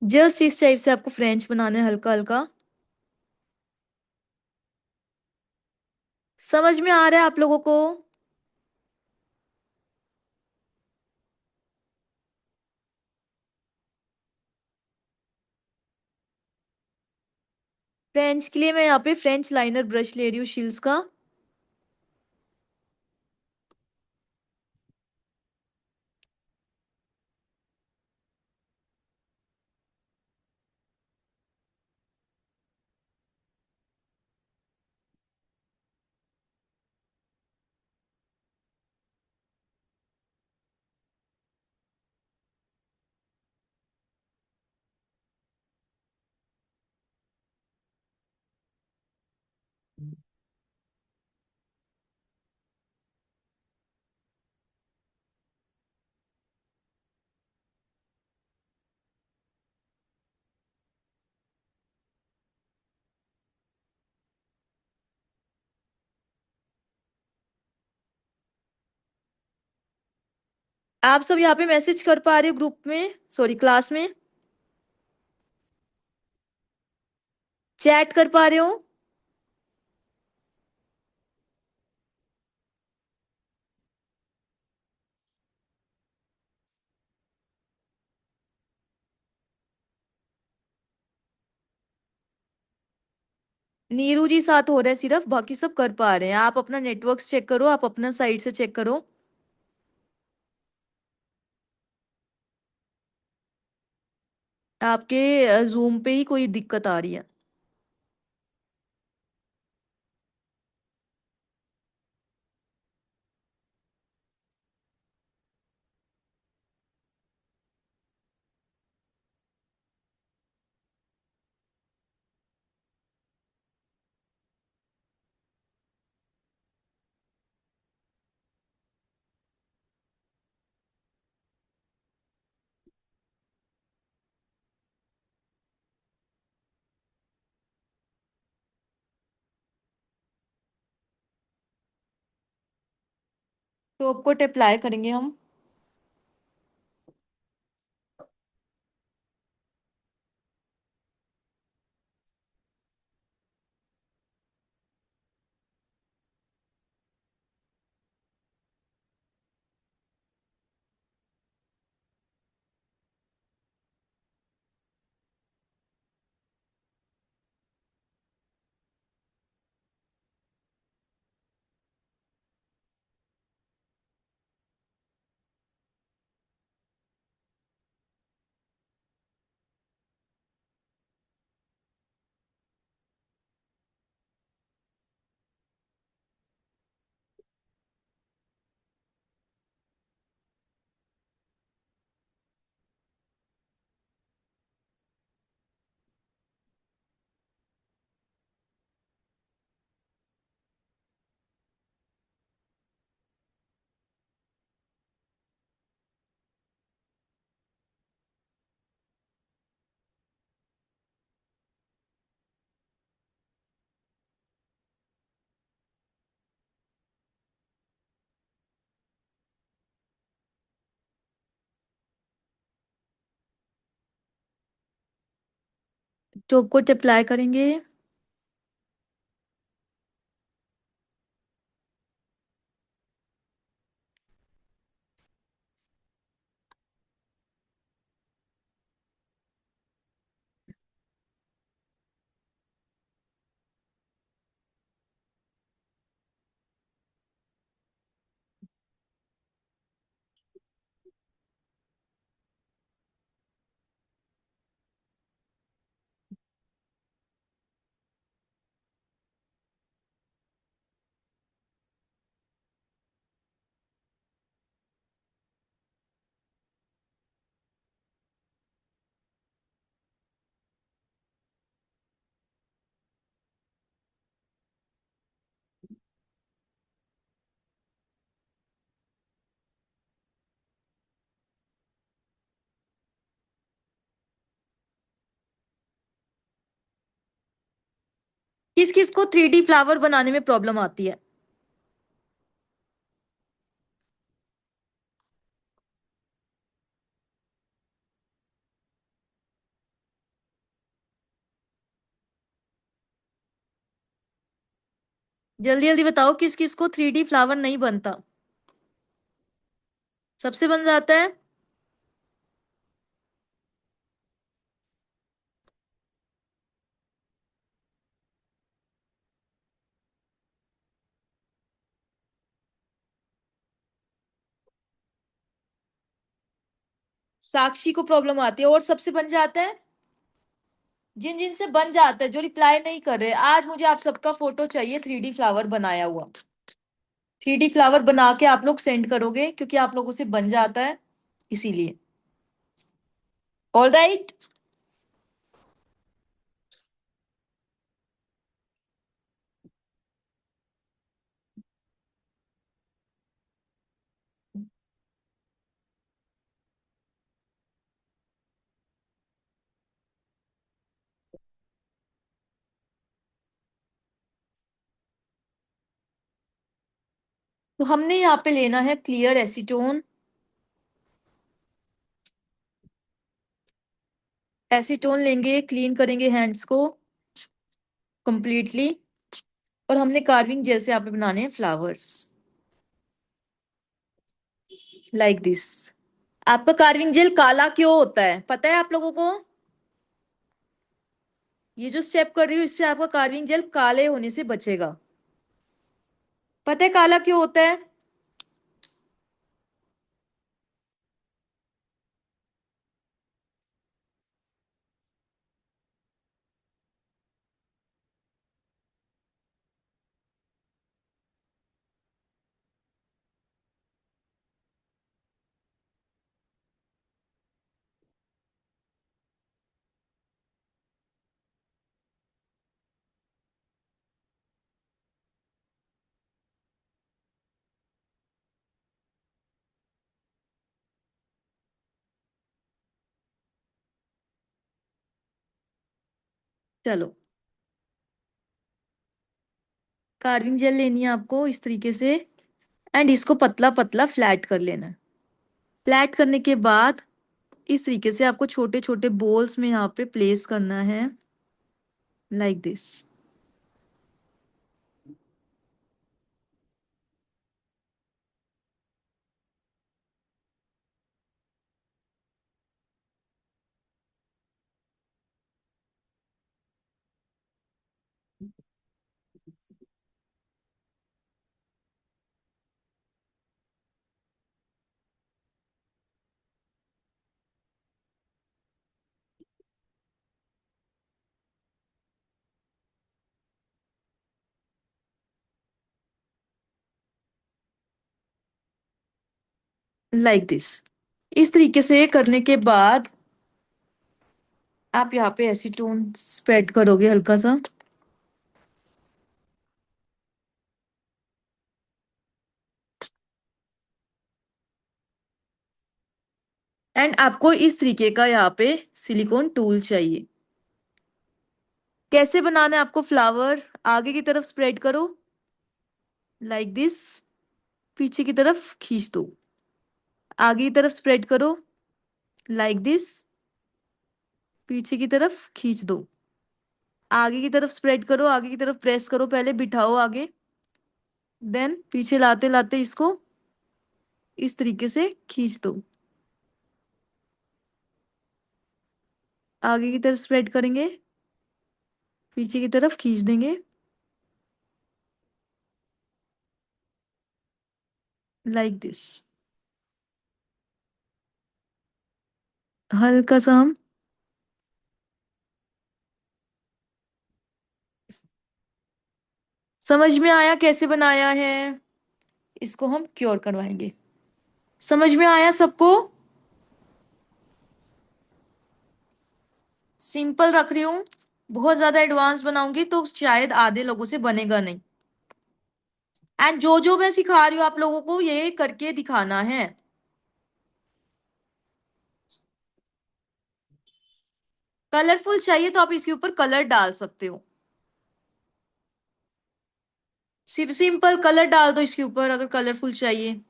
जस्ट इस टाइप से आपको फ्रेंच बनाना है, हल्का हल्का। समझ में आ रहा है आप लोगों को? फ्रेंच के लिए मैं यहाँ पे फ्रेंच लाइनर ब्रश ले रही हूँ शिल्स का। आप सब यहाँ पे मैसेज कर पा रहे हो ग्रुप में, सॉरी क्लास में? चैट कर पा रहे हो? नीरू जी साथ हो रहा है सिर्फ, बाकी सब कर पा रहे हैं। आप अपना नेटवर्क चेक करो, आप अपना साइड से चेक करो। आपके जूम पे ही कोई दिक्कत आ रही है? तो आपको अप्लाई करेंगे हम। टॉप कोट अप्लाई करेंगे। किस किस को 3D फ्लावर बनाने में प्रॉब्लम आती है? जल्दी जल्दी बताओ, किस किस को 3D फ्लावर नहीं बनता? सबसे बन जाता है। साक्षी को प्रॉब्लम आती है, और सबसे बन जाता है। जिन जिन से बन जाता है, जो रिप्लाई नहीं कर रहे, आज मुझे आप सबका फोटो चाहिए 3D फ्लावर बनाया हुआ। 3D फ्लावर बना के आप लोग सेंड करोगे, क्योंकि आप लोगों से बन जाता है, इसीलिए। All right. तो हमने यहाँ पे लेना है क्लियर एसीटोन। एसीटोन लेंगे, क्लीन करेंगे हैंड्स को कंप्लीटली, और हमने कार्विंग जेल से यहाँ पे बनाने हैं फ्लावर्स, लाइक दिस। आपका कार्विंग जेल काला क्यों होता है, पता है आप लोगों को? ये जो स्टेप कर रही हूँ, इससे आपका कार्विंग जेल काले होने से बचेगा। पता है काला क्यों होता है? चलो, कार्विंग जेल लेनी है आपको इस तरीके से, एंड इसको पतला पतला फ्लैट कर लेना है। फ्लैट करने के बाद इस तरीके से आपको छोटे छोटे बॉल्स में यहाँ पे प्लेस करना है, लाइक दिस। Like this. इस तरीके से करने के बाद आप यहाँ पे एसीटोन स्प्रेड करोगे हल्का सा, एंड आपको इस तरीके का यहाँ पे सिलिकॉन टूल चाहिए। कैसे बनाना है आपको फ्लावर? आगे की तरफ स्प्रेड करो, लाइक दिस। पीछे की तरफ खींच दो, आगे की तरफ स्प्रेड करो, लाइक दिस। पीछे की तरफ खींच दो। आगे की तरफ स्प्रेड करो, आगे की तरफ प्रेस करो, पहले बिठाओ आगे, देन पीछे लाते लाते इसको इस तरीके से खींच दो। आगे की तरफ स्प्रेड करेंगे, पीछे की तरफ खींच देंगे, लाइक दिस। हल्का सा हम, समझ में आया कैसे बनाया है? इसको हम क्योर करवाएंगे। समझ में आया सबको? सिंपल रख रही हूँ, बहुत ज्यादा एडवांस बनाऊंगी तो शायद आधे लोगों से बनेगा नहीं। एंड जो जो मैं सिखा रही हूँ आप लोगों को ये करके दिखाना है। कलरफुल चाहिए तो आप इसके ऊपर कलर डाल सकते हो, सिर्फ सिंपल कलर डाल दो इसके ऊपर अगर कलरफुल चाहिए।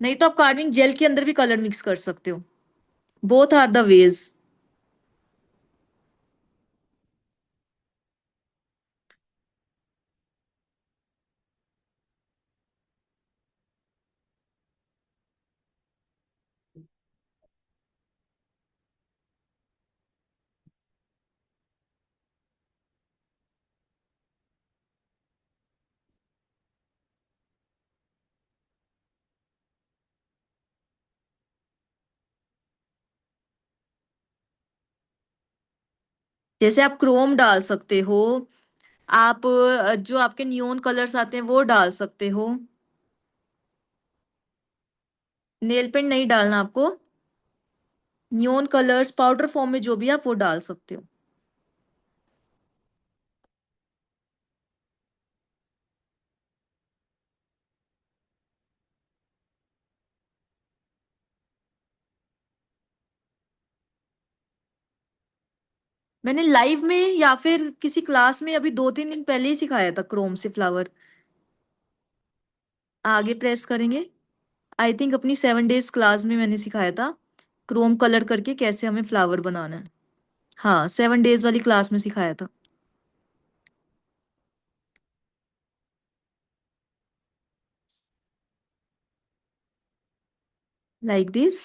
नहीं तो आप कार्विंग जेल के अंदर भी कलर मिक्स कर सकते हो। Both are the ways. जैसे आप क्रोम डाल सकते हो, आप जो आपके नियोन कलर्स आते हैं वो डाल सकते हो। नेल पेंट नहीं डालना आपको, नियोन कलर्स पाउडर फॉर्म में जो भी आप वो डाल सकते हो। मैंने लाइव में या फिर किसी क्लास में अभी 2-3 दिन पहले ही सिखाया था क्रोम से फ्लावर। आगे प्रेस करेंगे। आई थिंक अपनी 7 डेज क्लास में मैंने सिखाया था क्रोम कलर करके कैसे हमें फ्लावर बनाना है। हाँ, 7 डेज वाली क्लास में सिखाया था। Like this.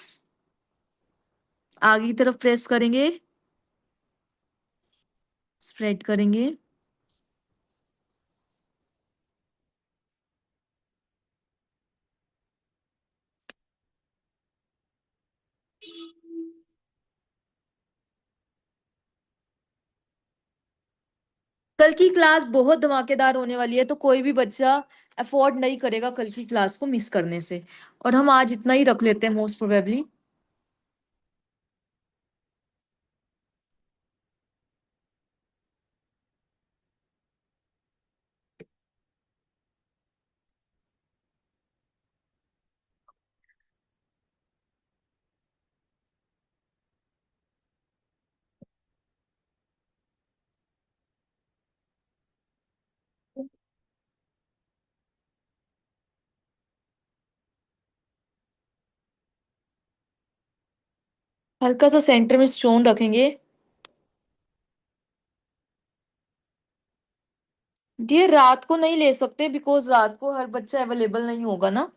आगे की तरफ प्रेस करेंगे, स्प्रेड करेंगे। कल की क्लास बहुत धमाकेदार होने वाली है, तो कोई भी बच्चा अफोर्ड नहीं करेगा कल की क्लास को मिस करने से। और हम आज इतना ही रख लेते हैं मोस्ट प्रोबेबली। हल्का सा सेंटर में स्टोन रखेंगे। ये रात को नहीं ले सकते बिकॉज रात को हर बच्चा अवेलेबल नहीं होगा ना।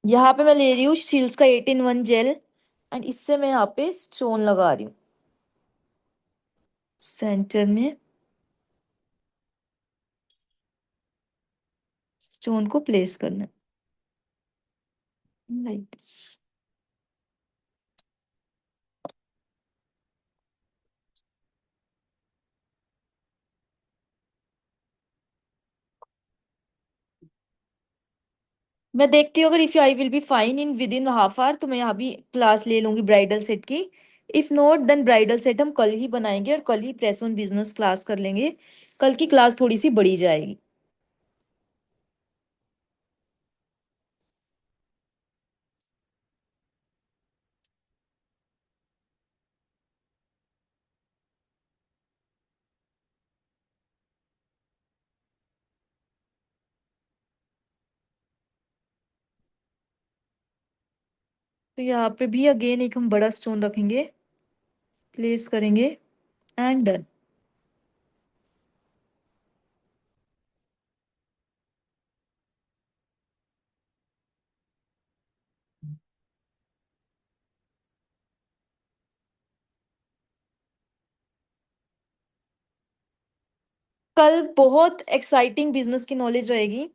यहाँ पे मैं ले रही हूँ शील्स का 8-in-1 जेल, एंड इससे मैं यहाँ पे स्टोन लगा रही हूँ सेंटर में। स्टोन को प्लेस करना लाइक दिस। मैं देखती हूँ अगर if I will be fine in with in half hour तो मैं यहाँ भी क्लास ले लूंगी ब्राइडल सेट की। If not then bridal set हम कल ही बनाएंगे और कल ही प्रेस ऑन बिजनेस क्लास कर लेंगे। कल की क्लास थोड़ी सी बड़ी जाएगी। तो यहाँ पे भी अगेन एक हम बड़ा स्टोन रखेंगे, प्लेस करेंगे एंड डन। कल बहुत एक्साइटिंग बिजनेस की नॉलेज रहेगी।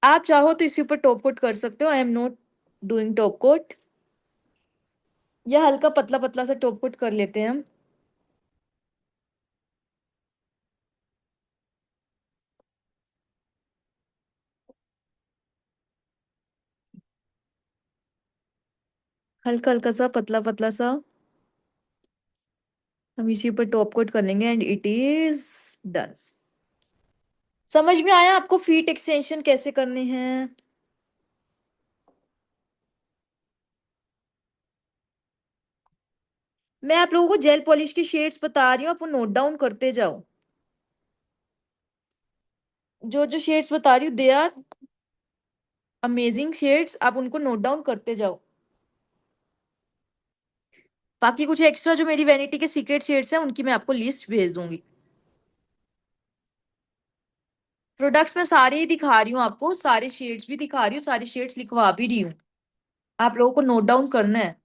आप चाहो तो इसके ऊपर टॉप कोट कर सकते हो, I am not doing top coat. या हल्का पतला पतला सा टॉप कोट कर लेते हैं हम। हल्का हल्का सा पतला पतला सा हम इसी ऊपर टॉप कोट कर लेंगे एंड इट इज डन। समझ में आया आपको फीट एक्सटेंशन कैसे करने हैं? मैं आप लोगों को जेल पॉलिश की शेड्स बता रही हूँ, आप वो नोट डाउन करते जाओ। जो जो शेड्स बता रही हूँ दे आर अमेजिंग शेड्स, आप उनको नोट डाउन करते जाओ। बाकी कुछ एक्स्ट्रा जो मेरी वैनिटी के सीक्रेट शेड्स हैं उनकी मैं आपको लिस्ट भेज दूंगी। प्रोडक्ट्स मैं सारे ही दिखा रही हूँ आपको, सारे शेड्स भी दिखा रही हूँ, सारे शेड्स लिखवा भी रही हूँ। आप लोगों को नोट डाउन करना है।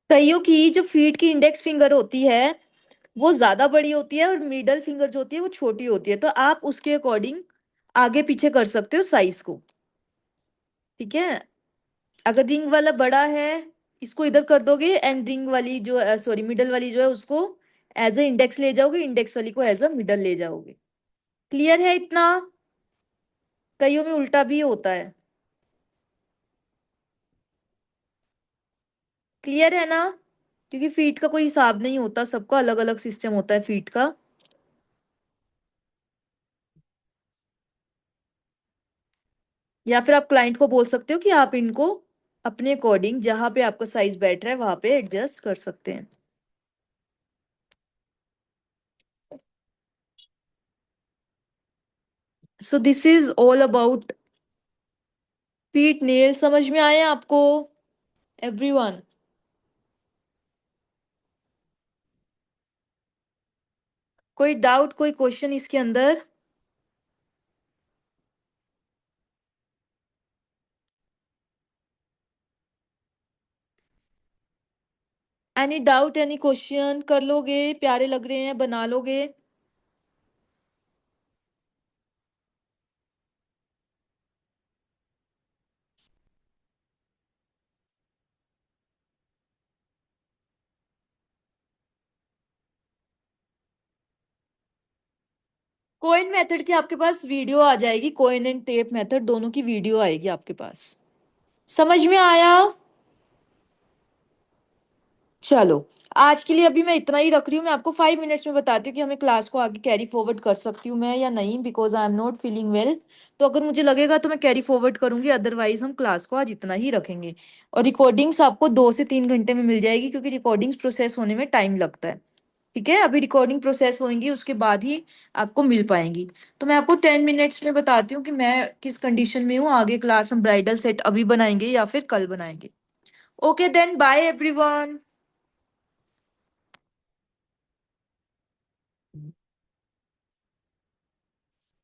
कईयों की जो फीट की इंडेक्स फिंगर होती है वो ज्यादा बड़ी होती है और मिडल फिंगर जो होती है वो छोटी होती है, तो आप उसके अकॉर्डिंग आगे पीछे कर सकते हो साइज को। ठीक है, अगर रिंग वाला बड़ा है इसको इधर कर दोगे एंड रिंग वाली जो सॉरी मिडल वाली जो है उसको एज ए इंडेक्स ले जाओगे, इंडेक्स वाली को एज अ मिडल ले जाओगे। क्लियर है इतना? कईयों में उल्टा भी होता है। क्लियर है ना? क्योंकि फीट का कोई हिसाब नहीं होता, सबका अलग अलग सिस्टम होता है फीट का। या फिर आप क्लाइंट को बोल सकते हो कि आप इनको अपने अकॉर्डिंग जहां पे आपका साइज बैठ रहा है वहां पे एडजस्ट कर सकते हैं। So this is all about feet nail. समझ में आए आपको एवरीवन? कोई डाउट, कोई क्वेश्चन इसके अंदर? Any doubt, any question? कर लोगे? प्यारे लग रहे हैं, बना लोगे? कोइन मेथड की आपके पास वीडियो आ जाएगी, कोइन एंड टेप मेथड दोनों की वीडियो आएगी आपके पास। समझ में आया? चलो, आज के लिए अभी मैं इतना ही रख रही हूँ। मैं आपको 5 मिनट्स में बताती हूँ कि हमें क्लास को आगे कैरी फॉरवर्ड कर सकती हूँ मैं या नहीं, because I am not feeling well. तो अगर मुझे लगेगा तो मैं कैरी फॉरवर्ड करूंगी, अदरवाइज हम क्लास को आज इतना ही रखेंगे। और रिकॉर्डिंग्स आपको 2 से 3 घंटे में मिल जाएगी, क्योंकि रिकॉर्डिंग्स प्रोसेस होने में टाइम लगता है। ठीक है, अभी रिकॉर्डिंग प्रोसेस होंगी, उसके बाद ही आपको मिल पाएंगी। तो मैं आपको 10 मिनट्स में बताती हूँ कि मैं किस कंडीशन में हूँ। आगे क्लास हम ब्राइडल सेट अभी बनाएंगे या फिर कल बनाएंगे। Okay then, bye everyone.